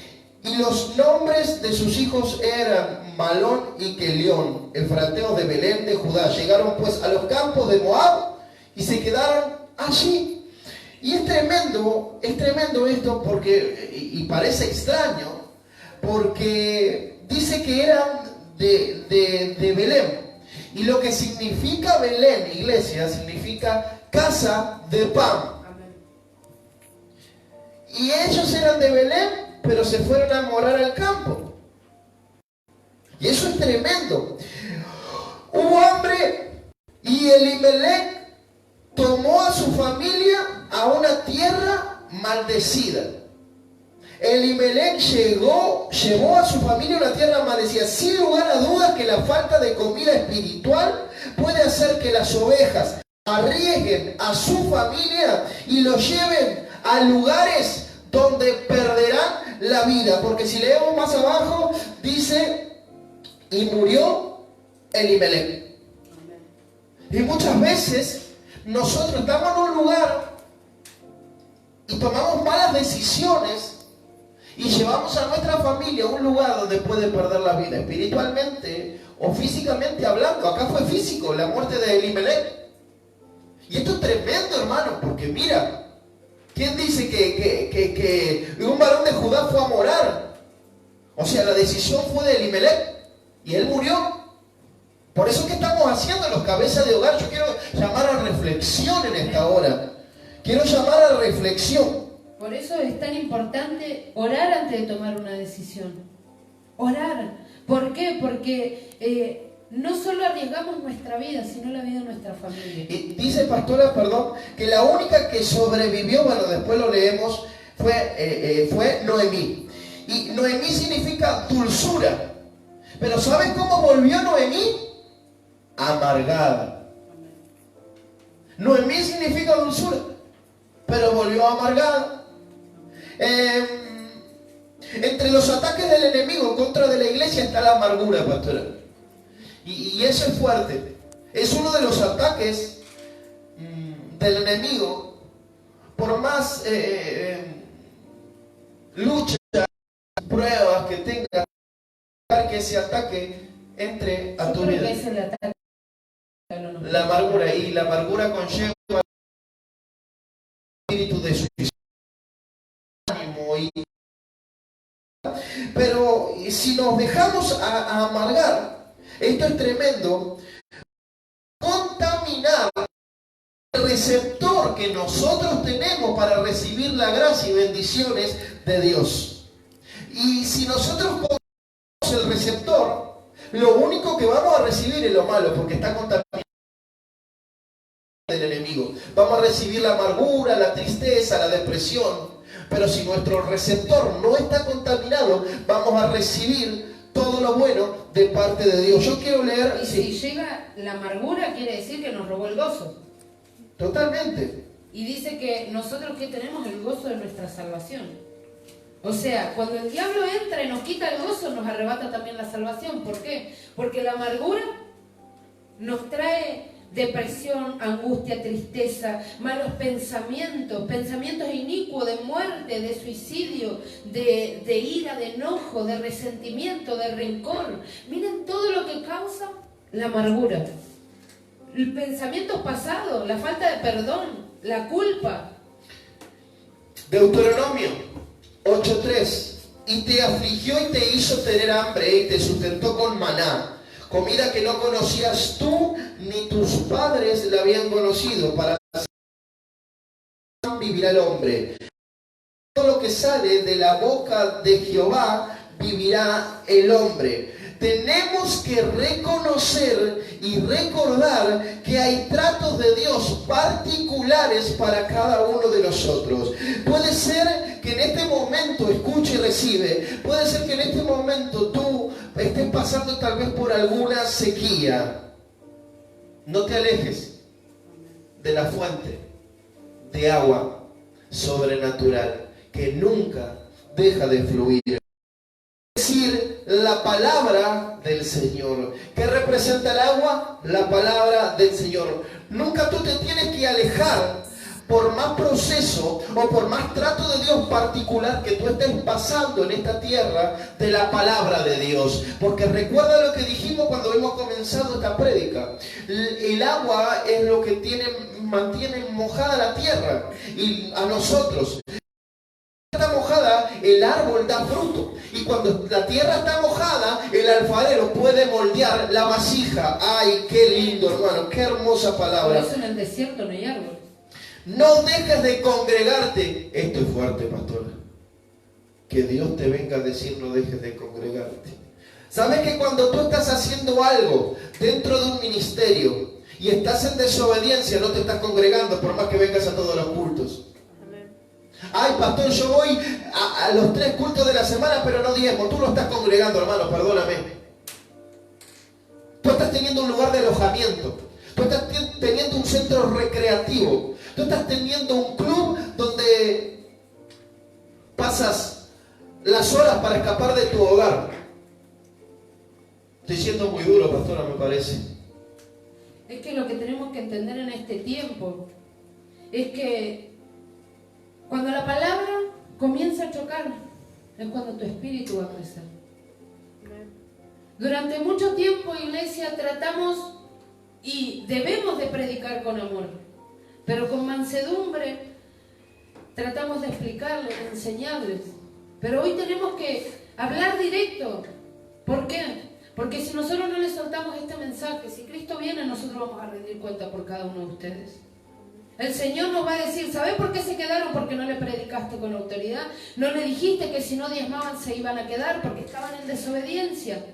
Speaker 2: Y los nombres de sus hijos eran Malón y Kelión, efrateos de Belén de Judá. Llegaron pues a los campos de Moab y se quedaron allí. Y es tremendo esto porque, y parece extraño, porque dice que eran de Belén. Y lo que significa Belén, iglesia, significa casa de pan. Y ellos eran de Belén, pero se fueron a morar al campo. Y eso es tremendo. Hubo hambre y Elimelech tomó a su familia a una tierra maldecida. Elimelech llevó a su familia a una tierra maldecida. Sin lugar a dudas que la falta de comida espiritual puede hacer que las ovejas arriesguen a su familia y los lleven a lugares donde perderán la vida. Porque si leemos más abajo, dice, y murió Elimelech. Y muchas veces nosotros estamos en un lugar y tomamos malas decisiones y llevamos a nuestra familia a un lugar donde puede perder la vida, espiritualmente o físicamente hablando. Acá fue físico, la muerte de Elimelech. Y esto es tremendo, hermano, porque mira, ¿quién dice que un varón de Judá fue a morar? O sea, la decisión fue de Elimelech y él murió. Por eso, ¿qué estamos haciendo los cabezas de hogar? Yo quiero llamar a reflexión en esta hora. Quiero llamar a reflexión.
Speaker 1: Por eso es tan importante orar antes de tomar una decisión. Orar. ¿Por qué? Porque no solo arriesgamos nuestra vida, sino la vida de nuestra familia.
Speaker 2: Y dice pastora, que la única que sobrevivió, bueno, después lo leemos, fue Noemí. Y Noemí significa dulzura. Pero ¿sabes cómo volvió Noemí? Amargada. Noemí significa dulzura, pero volvió amargada. Entre los ataques del enemigo en contra de la iglesia está la amargura, pastora. Y eso es fuerte. Es uno de los ataques del enemigo. Por más luchas, pruebas que tenga, que ese ataque entre a tu vida.
Speaker 1: Es el ataque.
Speaker 2: La amargura, y la amargura conlleva espíritu de suicidio. Pero si nos dejamos a amargar, esto es tremendo, contaminar el receptor que nosotros tenemos para recibir la gracia y bendiciones de Dios. Y si nosotros contaminar el receptor, lo único que vamos a recibir es lo malo, porque está contaminado del enemigo. Vamos a recibir la amargura, la tristeza, la depresión. Pero si nuestro receptor no está contaminado, vamos a recibir todo lo bueno de parte de Dios. Yo quiero leer...
Speaker 1: Y si llega la amargura, quiere decir que nos robó el gozo.
Speaker 2: Totalmente.
Speaker 1: Y dice que nosotros que tenemos el gozo de nuestra salvación. O sea, cuando el diablo entra y nos quita el gozo, nos arrebata también la salvación. ¿Por qué? Porque la amargura nos trae depresión, angustia, tristeza, malos pensamientos, pensamientos inicuos de muerte, de suicidio, de ira, de enojo, de resentimiento, de rencor. Miren todo lo que causa la amargura. El pensamiento pasado, la falta de perdón, la culpa.
Speaker 2: Deuteronomio 8:3. Y te afligió y te hizo tener hambre y te sustentó con maná, comida que no conocías tú ni tus padres la habían conocido, para vivirá el hombre. Todo lo que sale de la boca de Jehová vivirá el hombre. Tenemos que reconocer y recordar que hay tratos de Dios particulares para cada uno de nosotros. Puede ser que en este momento escuche y recibe. Puede ser que en este momento tú estés pasando tal vez por alguna sequía. No te alejes de la fuente de agua sobrenatural que nunca deja de fluir. Decir la palabra del Señor. ¿Qué representa el agua? La palabra del Señor. Nunca tú te tienes que alejar, por más proceso o por más trato de Dios particular que tú estés pasando en esta tierra, de la palabra de Dios. Porque recuerda lo que dijimos cuando hemos comenzado esta prédica. El agua es lo que mantiene mojada la tierra y a nosotros. Está mojada, el árbol da fruto, y cuando la tierra está mojada, el alfarero puede moldear la vasija. Ay, qué lindo, hermano, qué hermosa palabra.
Speaker 1: Por eso en el desierto no hay árbol.
Speaker 2: No dejes de congregarte. Esto es fuerte, pastora. Que Dios te venga a decir: no dejes de congregarte. ¿Sabes que cuando tú estás haciendo algo dentro de un ministerio y estás en desobediencia, no te estás congregando por más que vengas a todos los cultos. Ay, pastor, yo voy a los 3 cultos de la semana, pero no diezmo. Tú no estás congregando, hermano, perdóname. Tú estás teniendo un lugar de alojamiento. Tú estás teniendo un centro recreativo. Tú estás teniendo un club donde pasas las horas para escapar de tu hogar. Estoy siendo muy duro, pastora, me parece.
Speaker 1: Es que lo que tenemos que entender en este tiempo es que cuando la palabra comienza a chocar, es cuando tu espíritu va a crecer. Durante mucho tiempo, iglesia, tratamos y debemos de predicar con amor, pero con mansedumbre tratamos de explicarles, de enseñarles. Pero hoy tenemos que hablar directo. ¿Por qué? Porque si nosotros no les soltamos este mensaje, si Cristo viene, nosotros vamos a rendir cuenta por cada uno de ustedes. El Señor nos va a decir, ¿sabes por qué se quedaron? Porque no le predicaste con autoridad. No le dijiste que si no diezmaban se iban a quedar porque estaban en desobediencia.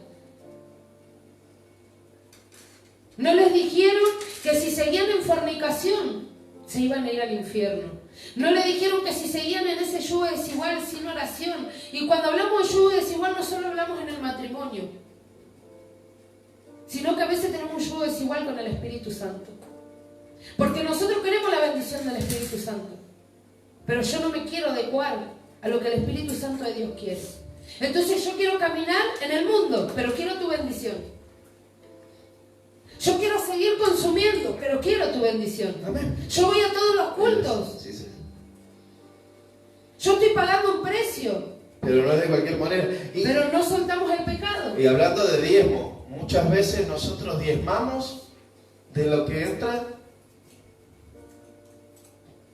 Speaker 1: No les dijeron que si seguían en fornicación se iban a ir al infierno. No le dijeron que si seguían en ese yugo desigual sin oración. Y cuando hablamos de yugo desigual no solo hablamos en el matrimonio, sino que a veces tenemos un yugo desigual con el Espíritu Santo. Porque nosotros queremos la bendición del Espíritu Santo, pero yo no me quiero adecuar a lo que el Espíritu Santo de Dios quiere. Entonces yo quiero caminar en el mundo, pero quiero tu bendición. Yo quiero seguir consumiendo, pero quiero tu bendición.
Speaker 2: Amén.
Speaker 1: Yo voy a todos los cultos.
Speaker 2: Sí, sí.
Speaker 1: Yo estoy pagando un precio,
Speaker 2: Pero no es de cualquier manera.
Speaker 1: pero no soltamos el pecado.
Speaker 2: Y hablando de diezmo, muchas veces nosotros diezmamos de lo que entra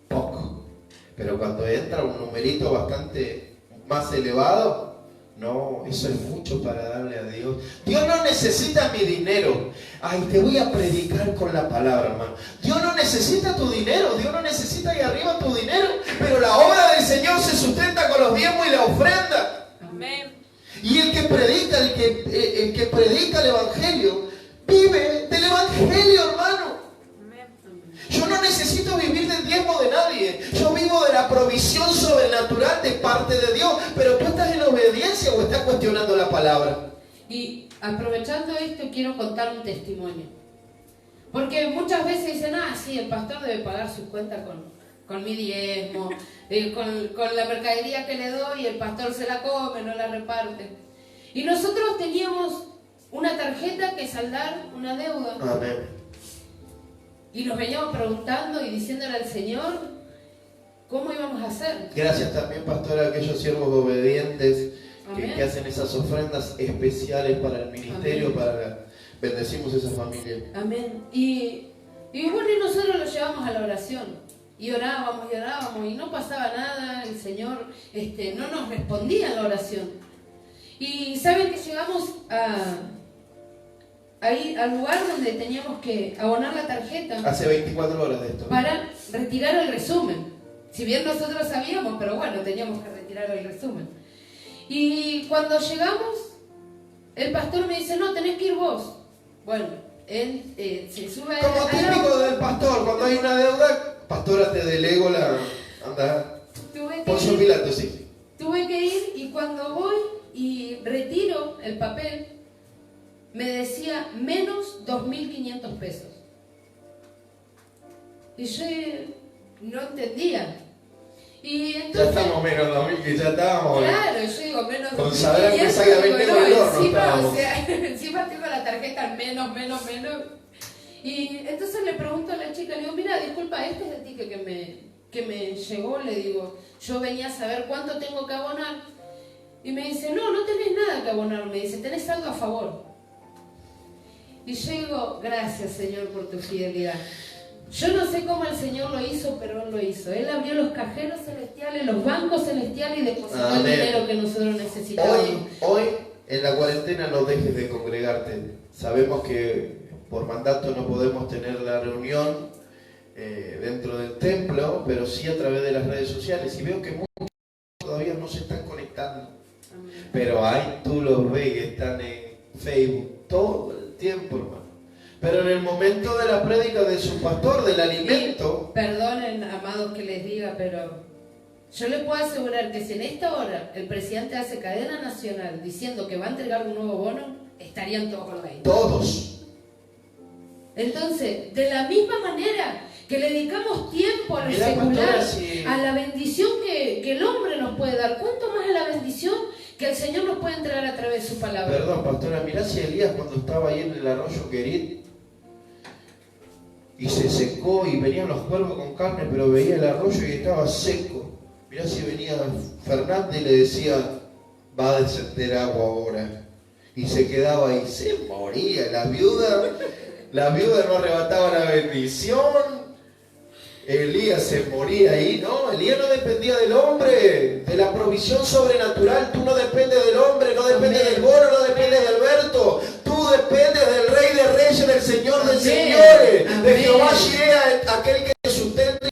Speaker 2: poco. Pero cuando entra un numerito bastante más elevado, no, eso es mucho para darle a Dios. Dios no necesita mi dinero. Ay, te voy a predicar con la palabra, hermano. Dios no necesita tu dinero. Dios no necesita ahí arriba tu dinero. Pero la obra del Señor se sustenta con los diezmos y la ofrenda.
Speaker 1: Amén.
Speaker 2: Y el que predica, el que predica el Evangelio, vive del Evangelio, hermano. Yo no necesito vivir del diezmo de nadie. Yo vivo de la provisión sobrenatural de parte de Dios. Pero tú estás en obediencia o estás cuestionando la palabra.
Speaker 1: Y aprovechando esto, quiero contar un testimonio. Porque muchas veces dicen, sí, el pastor debe pagar sus cuentas con mi diezmo, con la mercadería que le doy, el pastor se la come, no la reparte. Y nosotros teníamos una tarjeta que saldar, una deuda.
Speaker 2: Amén.
Speaker 1: Y nos veníamos preguntando y diciéndole al Señor cómo íbamos a hacer.
Speaker 2: Gracias también, pastor, a aquellos siervos obedientes que hacen esas ofrendas especiales para el ministerio, bendecimos a esa familia.
Speaker 1: Amén. Y bueno, y nosotros lo llevamos a la oración. Y orábamos y no pasaba nada. El Señor no nos respondía a la oración. Y saben que llegamos ahí al lugar donde teníamos que abonar la tarjeta.
Speaker 2: Hace 24 horas de esto.
Speaker 1: Para retirar el resumen. Si bien nosotros sabíamos, pero bueno, teníamos que retirar el resumen. Y cuando llegamos, el pastor me dice, no, tenés que ir vos. Bueno, él se sube
Speaker 2: como
Speaker 1: a
Speaker 2: típico del pastor, cuando hay una deuda, pastora, te delego la... Anda, Poncio Pilato, sí.
Speaker 1: Tuve que ir y cuando voy y retiro el papel, me decía menos 2.500 pesos. Y yo no entendía. Y entonces,
Speaker 2: ya estamos menos 2.000, que ya estábamos.
Speaker 1: Claro, yo digo menos 2.500.
Speaker 2: Con saber que salga 20
Speaker 1: digo,
Speaker 2: no,
Speaker 1: encima tengo la tarjeta menos. Y entonces le pregunto a la chica, le digo, mira, disculpa, este es de ti que me llegó, le digo, yo venía a saber cuánto tengo que abonar. Y me dice, no tenés nada que abonar, me dice, tenés algo a favor. Y yo digo, gracias Señor por tu fidelidad. Yo no sé cómo el Señor lo hizo, pero Él lo hizo. Él abrió los cajeros celestiales, los bancos celestiales y depositó el dinero que nosotros necesitábamos.
Speaker 2: Hoy, en la cuarentena, no dejes de congregarte. Sabemos que por mandato no podemos tener la reunión dentro del templo, pero sí a través de las redes sociales. Y veo que muchos todavía no se están conectando. Amén. Pero ahí tú los ves que están en Facebook todo el tiempo, hermano. Pero en el momento de la prédica de su pastor, del alimento...
Speaker 1: Perdonen, amados, que les diga, pero yo les puedo asegurar que si en esta hora el presidente hace cadena nacional diciendo que va a entregar un nuevo bono, estarían todos con la idea.
Speaker 2: Todos.
Speaker 1: Entonces, de la misma manera que le dedicamos tiempo a lo secular, a la bendición que el hombre nos puede dar, ¿cuánto más a la bendición que el Señor nos puede entregar a través de su palabra?
Speaker 2: Perdón, pastora, mirá si Elías cuando estaba ahí en el arroyo Querit y se secó y venían los cuervos con carne, pero veía el arroyo y estaba seco. Mirá si venía Fernández y le decía, va a descender agua ahora. Y se quedaba ahí, se moría. La viuda no arrebataba la bendición. Elías se moría ahí, ¿no? Elías no dependía del hombre, de la provisión sobrenatural. Tú no dependes del hombre, no dependes del bono, no dependes de Alberto. Tú dependes del Rey de Reyes, del Señor de Señores, de Jehová Jireh, aquel que te sustenta.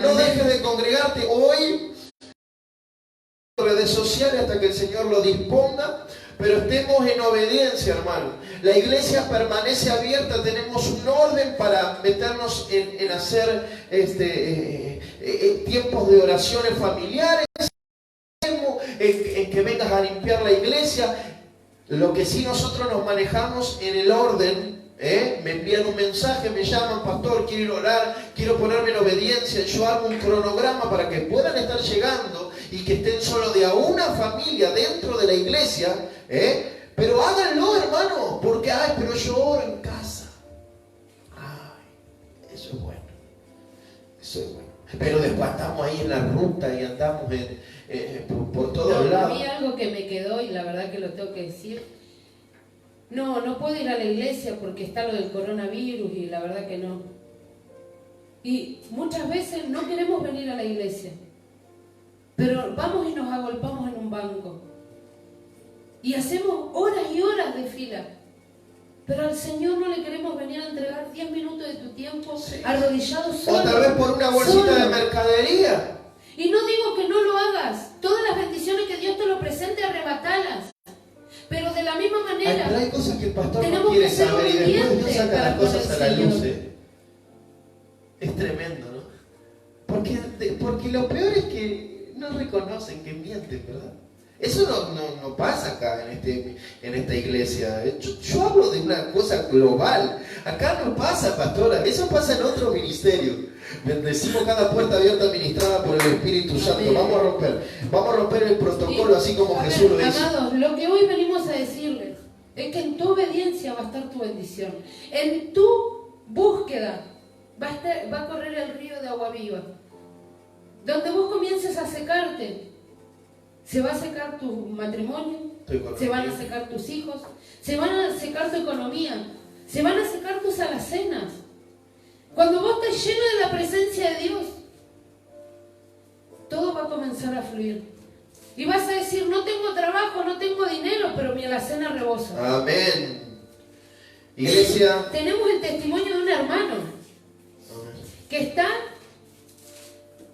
Speaker 2: No dejes de congregarte hoy en redes sociales hasta que el Señor lo disponga, pero estemos en obediencia, hermano. La iglesia permanece abierta, tenemos un orden para meternos en hacer tiempos de oraciones familiares, en que vengas a limpiar la iglesia. Lo que sí nosotros nos manejamos en el orden. Me envían un mensaje, me llaman, pastor, quiero ir a orar, quiero ponerme en obediencia. Yo hago un cronograma para que puedan estar llegando y que estén solo de a una familia dentro de la iglesia, pero háganlo, hermano, porque pero yo oro en casa. Eso es bueno, eso es bueno. Pero después estamos ahí en la ruta y andamos por todos lados.
Speaker 1: A mí algo que me quedó, y la verdad que lo tengo que decir, no puedo ir a la iglesia porque está lo del coronavirus y la verdad que no. Y muchas veces no queremos venir a la iglesia, pero vamos y nos agolpamos en un banco y hacemos horas y horas de fila, pero al Señor no le queremos venir a entregar 10 minutos de tu tiempo arrodillado solo.
Speaker 2: O tal vez por una bolsita de mercadería.
Speaker 1: Y no digo que no lo hagas, todas las bendiciones que Dios te lo presente, arrebatalas. Pero de la misma manera,
Speaker 2: pero hay cosas que el pastor
Speaker 1: tenemos
Speaker 2: no quiere
Speaker 1: que ser
Speaker 2: saber y después Dios saca las cosas a la luz. Es tremendo, ¿no? Porque lo peor es que no reconocen que mienten, ¿verdad? Eso no pasa acá en esta iglesia. Yo hablo de una cosa global. Acá no pasa, pastora. Eso pasa en otro ministerio. Bendecimos cada puerta abierta administrada por el Espíritu Santo.
Speaker 1: Amén.
Speaker 2: Vamos a romper el protocolo así como Jesús lo dice.
Speaker 1: Amados, lo que hoy venimos a decirles es que en tu obediencia va a estar tu bendición. En tu búsqueda va a correr el río de agua viva. Donde vos comiences a secarte, se va a secar tu matrimonio, se van a secar tus hijos, se van a secar tu economía, se van a secar tus alacenas. Cuando vos estés lleno de la presencia de Dios, todo va a comenzar a fluir. Y vas a decir, no tengo trabajo, no tengo dinero, pero mi alacena rebosa.
Speaker 2: Amén. Iglesia.
Speaker 1: Tenemos el testimonio de un hermano que está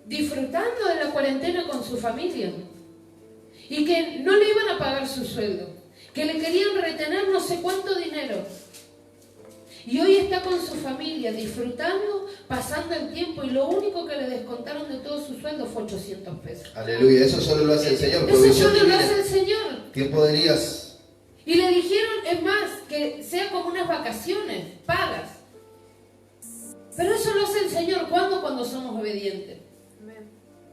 Speaker 1: disfrutando de la cuarentena con su familia y que no le iban a pagar su sueldo, que le querían retener no sé cuánto dinero. Y hoy está con su familia disfrutando, pasando el tiempo, y lo único que le descontaron de todo su sueldo fue 800 pesos.
Speaker 2: Aleluya, eso solo lo hace el Señor.
Speaker 1: Eso solo lo hace el Señor.
Speaker 2: Tiempo de Elías.
Speaker 1: Y le dijeron, es más, que sea como unas vacaciones, pagas. Pero eso lo hace el Señor. ¿Cuándo? Cuando somos obedientes.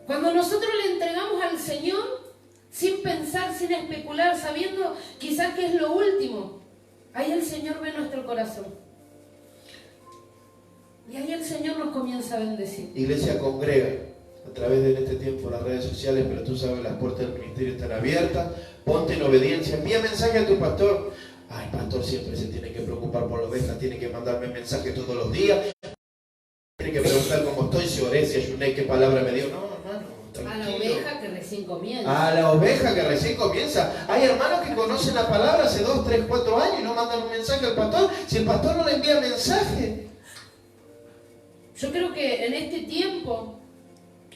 Speaker 1: Cuando nosotros le entregamos al Señor, sin pensar, sin especular, sabiendo quizás que es lo último, ahí el Señor ve nuestro corazón. Y ahí el Señor nos comienza a bendecir.
Speaker 2: Iglesia, congrega a través de este tiempo las redes sociales, pero tú sabes, las puertas del ministerio están abiertas. Ponte en obediencia, envía mensaje a tu pastor. El pastor siempre se tiene que preocupar por la oveja, tiene que mandarme mensaje todos los días, tiene que preguntar cómo estoy, si oré, si ayuné, qué palabra me dio. No, hermano, tranquilo.
Speaker 1: A la oveja que recién comienza.
Speaker 2: A la oveja que recién comienza. Hay hermanos que conocen la palabra hace 2, 3, 4 años y no mandan un mensaje al pastor. Si el pastor no le envía mensaje.
Speaker 1: Yo creo que en este tiempo,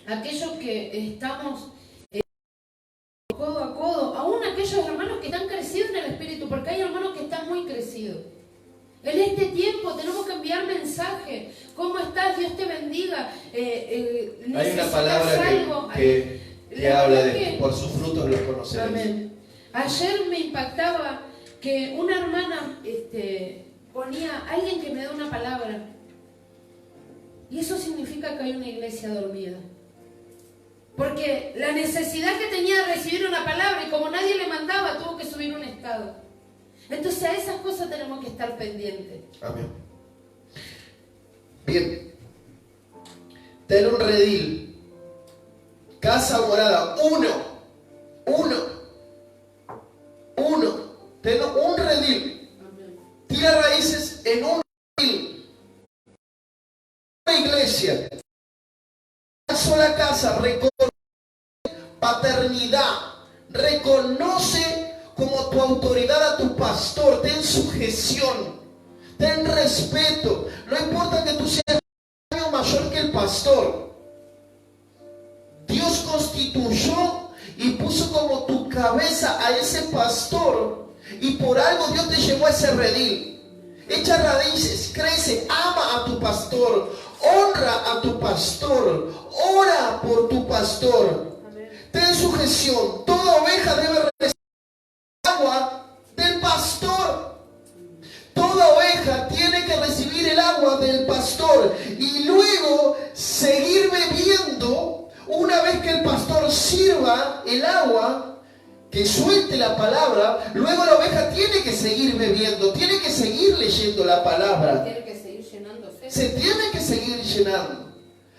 Speaker 1: aquellos que estamos codo a codo, aún aquellos hermanos que están crecidos en el Espíritu, porque hay hermanos que están muy crecidos, En este tiempo tenemos que enviar mensaje. ¿Cómo estás? Dios te bendiga.
Speaker 2: Hay una palabra que habla de por sus frutos los conoceréis.
Speaker 1: Amén. Ayer me impactaba que una hermana ponía, alguien que me da una palabra. Y eso significa que hay una iglesia dormida. Porque la necesidad que tenía de recibir una palabra, y como nadie le mandaba, tuvo que subir un estado. Entonces a esas cosas tenemos que estar pendientes.
Speaker 2: Amén. Bien. Ten un redil. Casa morada. Uno. Ten un redil.
Speaker 1: Amén.
Speaker 2: Tira raíces en un redil. Una iglesia. Una sola casa. Reconoce paternidad. Reconoce como tu autoridad a tu pastor. Ten sujeción. Ten respeto. No importa que tú seas un año mayor que el pastor. Dios constituyó y puso como tu cabeza a ese pastor. Y por algo Dios te llevó a ese redil. Echa raíces, crece, ama a tu pastor. Honra a tu pastor. Ora por tu pastor. Ten sujeción. Toda oveja debe recibir agua del pastor. Toda oveja tiene que recibir el agua del pastor y luego seguir bebiendo. Una vez que el pastor sirva el agua, que suelte la palabra, luego la oveja tiene que seguir bebiendo, tiene que seguir leyendo la palabra.
Speaker 1: Tiene que seguir llenándose.
Speaker 2: Se tiene que seguir llenando,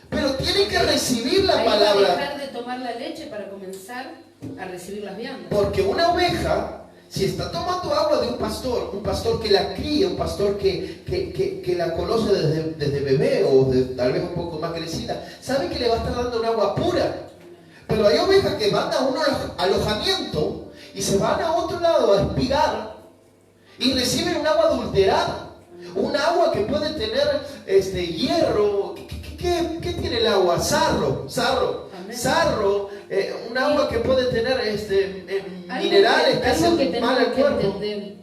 Speaker 2: pero tiene que recibir la
Speaker 1: Hay
Speaker 2: palabra.
Speaker 1: que dejar de tomar la leche para comenzar a recibir las viandas.
Speaker 2: Porque una oveja, si está tomando agua de un pastor que la cría, un pastor que la conoce desde bebé o tal vez un poco más crecida, sabe que le va a estar dando un agua pura. Pero hay ovejas que van a un alojamiento y se van a otro lado a espigar y reciben un agua adulterada, un agua que puede tener hierro. ¿Qué tiene el agua? Sarro, un agua que puede tener minerales que hacen mal al cuerpo.
Speaker 1: Entender.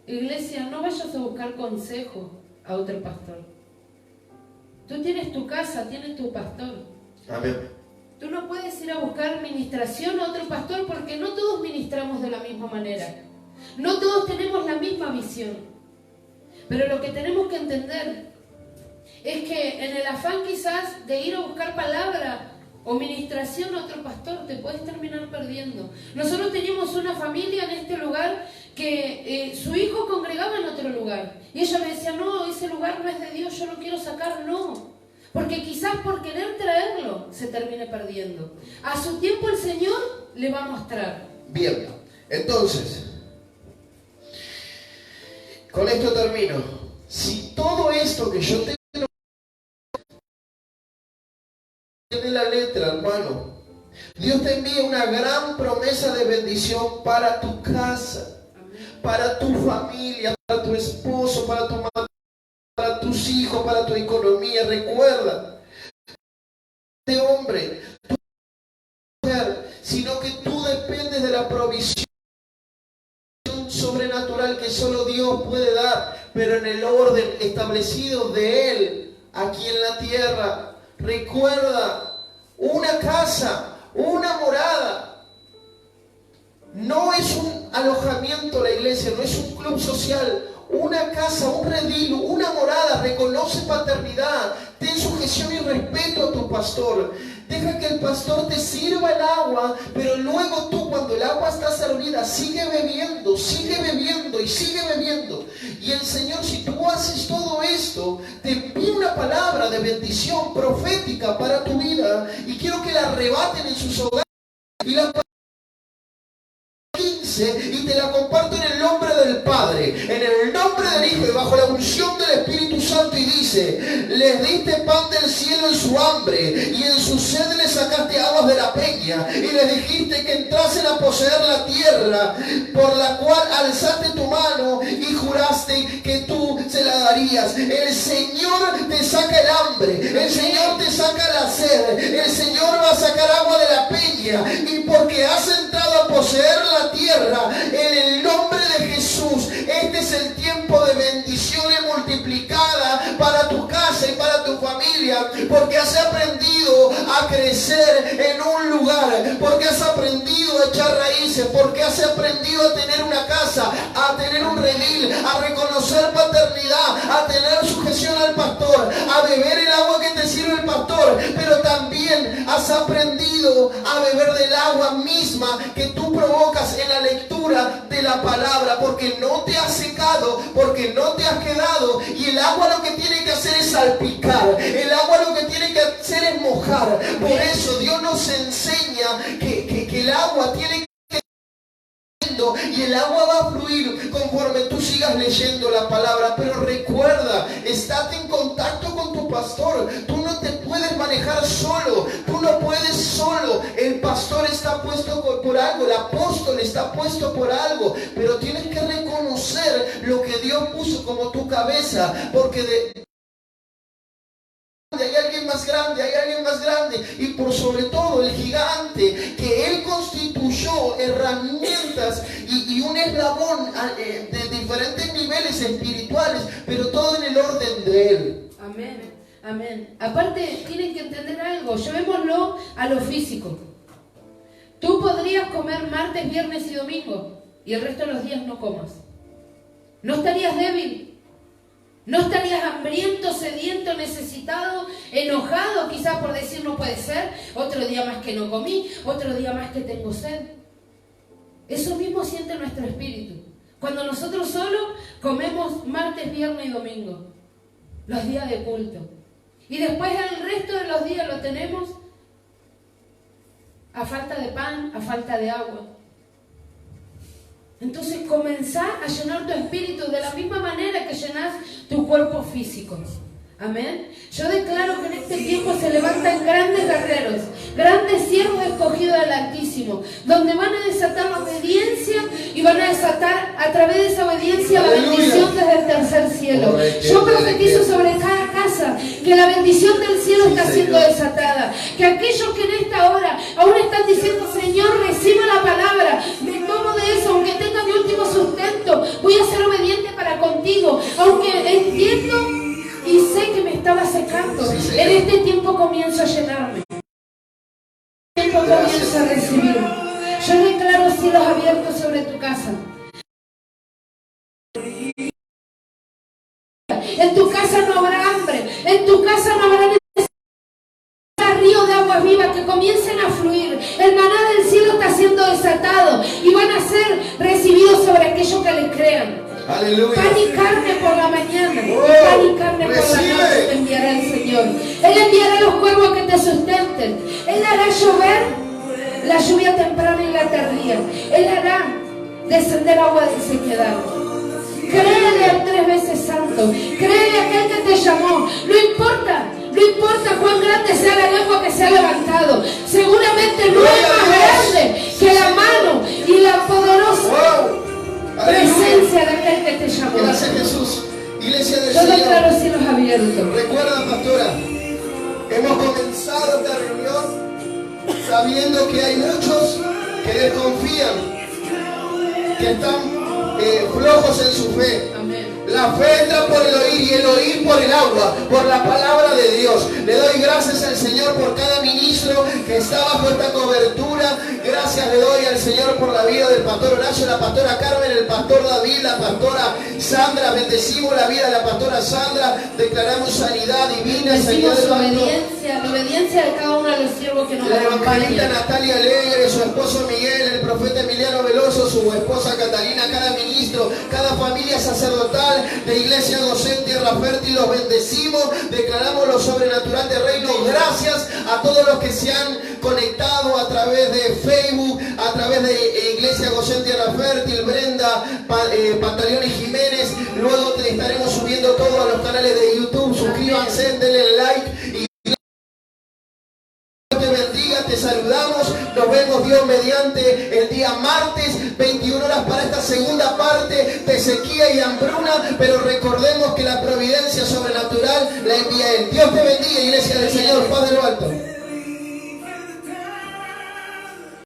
Speaker 1: Iglesia, no vayas a buscar consejo a otro pastor. Tú tienes tu casa, tienes tu pastor.
Speaker 2: Amén.
Speaker 1: Tú no puedes ir a buscar ministración a otro pastor porque no todos ministramos de la misma manera. No todos tenemos la misma visión. Pero lo que tenemos que entender es que en el afán quizás de ir a buscar palabra o ministración a otro pastor, te puedes terminar perdiendo. Nosotros teníamos una familia en este lugar que su hijo congregaba en otro lugar. Y ella me decía, no, ese lugar no es de Dios, yo lo quiero sacar. No. Porque quizás por querer traerlo se termine perdiendo. A su tiempo el Señor le va a mostrar.
Speaker 2: Bien, entonces, con esto termino. Si todo esto que yo tengo tiene la letra, hermano, Dios te envía una gran promesa de bendición para tu casa, para tu familia, para tu esposo, para tu madre, para tus hijos, para tu economía. Recuerda, este hombre, tu mujer, sino que tú dependes de la provisión sobrenatural que solo Dios puede dar, pero en el orden establecido de Él aquí en la tierra. Recuerda, una casa, una morada, no es un alojamiento la iglesia, no es un club social. Una casa, un redil, una morada. Reconoce paternidad. Ten sujeción y respeto a tu pastor. Deja que el pastor te sirva el agua, pero luego tú, cuando el agua está servida, sigue bebiendo y sigue bebiendo. Y el Señor, si tú haces todo esto, te envía una palabra de bendición profética para tu vida. Y quiero que la arrebaten en sus hogares. Y la y te la comparto en el nombre del Padre, en el nombre del Hijo y bajo la unción del Espíritu Santo. Y dice: les diste pan del cielo en su hambre y en su sed les sacaste aguas de la peña, y les dijiste que entrasen a poseer la tierra por la cual alzaste tu mano y juraste que tú se la darías. El Señor te saca el hambre, el Señor te saca la sed, el Señor va a sacar agua de la peña. Y porque has entrado a poseer la tierra, en el nombre de Jesús, este es el tiempo de bendición a crecer en un lugar, porque has aprendido a echar raíces, porque has aprendido a tener una casa, a tener un redil, a reconocer paternidad, a tener sujeción al pastor, a beber el agua que te sirve el pastor, pero también has aprendido a beber del agua misma que tú provocas en la lectura de la palabra, porque no te has secado, porque no te has quedado, y el agua lo que tiene que hacer es salpicar, el agua lo que tiene que hacer es mojar. Por eso Dios nos enseña que el agua tiene que y el agua va a fluir conforme tú sigas leyendo la palabra. Pero recuerda, estate en contacto con tu pastor. Tú no te puedes manejar solo, tú no puedes solo. El pastor está puesto por algo, el apóstol está puesto por algo, pero tienes que reconocer lo que Dios puso como tu cabeza, porque hay alguien más grande, hay alguien más grande, y por sobre todo el gigante que Él constituyó herramientas y un eslabón de diferentes niveles espirituales, pero todo en el orden de Él.
Speaker 1: Amén, amén. Aparte tienen que entender algo, llevémoslo a lo físico. Tú podrías comer martes, viernes y domingo y el resto de los días no comas. ¿No estarías débil? ¿No estarías hambriento, sediento, necesitado, enojado, quizás por decir no puede ser? Otro día más que no comí, otro día más que tengo sed. Eso mismo siente nuestro espíritu. Cuando nosotros solo comemos martes, viernes y domingo, los días de culto. Y después el resto de los días lo tenemos a falta de pan, a falta de agua. Entonces comenzá a llenar tu espíritu de la misma manera que llenas tu cuerpo físico. Amén. Yo declaro que en este tiempo se levantan grandes guerreros, grandes siervos escogidos del Altísimo, donde van a desatar la obediencia y van a desatar a través de esa obediencia la bendición desde el tercer cielo. Yo profetizo sobre cada casa que la bendición del cielo está siendo desatada, que aquellos que en esta hora aún están diciendo, Señor, reciba la palabra, me tomo de eso, aunque tenga mi último sustento, voy a ser obediente para contigo, aunque entiendo y sé que me estaba secando. En este tiempo comienzo a llenarme. En este tiempo comienzo a recibir. Yo declaro cielos abiertos sobre tu casa. En tu casa no habrá hambre. En tu casa no habrá necesidad. Río de aguas vivas que comiencen a fluir. El maná del cielo está siendo desatado y van a ser recibidos sobre aquellos que les crean.
Speaker 2: Aleluya.
Speaker 1: Pan y carne por la mañana, pan y carne por la noche te enviará el Señor. Él enviará los cuervos que te sustenten. Él hará llover la lluvia temprana y la tardía. Él hará descender agua de sequedad. Créele al 3 veces santo. Créele a aquel que te llamó. No importa cuán grande sea la lengua que se ha levantado. Seguramente no es más grande que la mano y la poderosa presencia de aquel que te llamó.
Speaker 2: Gracias, Jesús. Iglesia del
Speaker 1: Yo
Speaker 2: Señor.
Speaker 1: declaro cielos abiertos.
Speaker 2: Recuerda, pastora, hemos comenzado esta reunión sabiendo que hay muchos que desconfían, que están flojos en su fe.
Speaker 1: Amén.
Speaker 2: La fe entra por el oír y el oír por el agua, por la palabra de Dios. Le doy gracias al Señor por cada ministro que está bajo esta cobertura. Gracias le doy al Señor por la vida del pastor Horacio, la pastora Carmen, el pastor David, la pastora Sandra. Bendecimos la vida de la pastora Sandra. Declaramos sanidad divina, sanidad
Speaker 1: Decimos
Speaker 2: de
Speaker 1: la obediencia de cada uno de los siervos que nos
Speaker 2: la evangelista
Speaker 1: acompañan.
Speaker 2: Natalia Alegre, su esposo Miguel, el profeta Emiliano Veloso, su esposa Catalina, cada ministro, cada familia sacerdotal de Iglesia Gosén Tierra Fértil, los bendecimos, declaramos lo sobrenatural del reino. Gracias a todos los que se han conectado a través de Facebook, a través de Iglesia Gosén Tierra Fértil, Brenda Pantaleón y Jiménez. Luego te estaremos subiendo todo a los canales de YouTube. Suscríbanse, denle like y te bendiga, te saludamos, nos vemos Dios mediante el día martes, 21 horas para esta segunda parte de sequía y hambruna, pero recordemos que la providencia sobrenatural la envía Él. Dios te bendiga, Iglesia del Señor, Padre lo alto.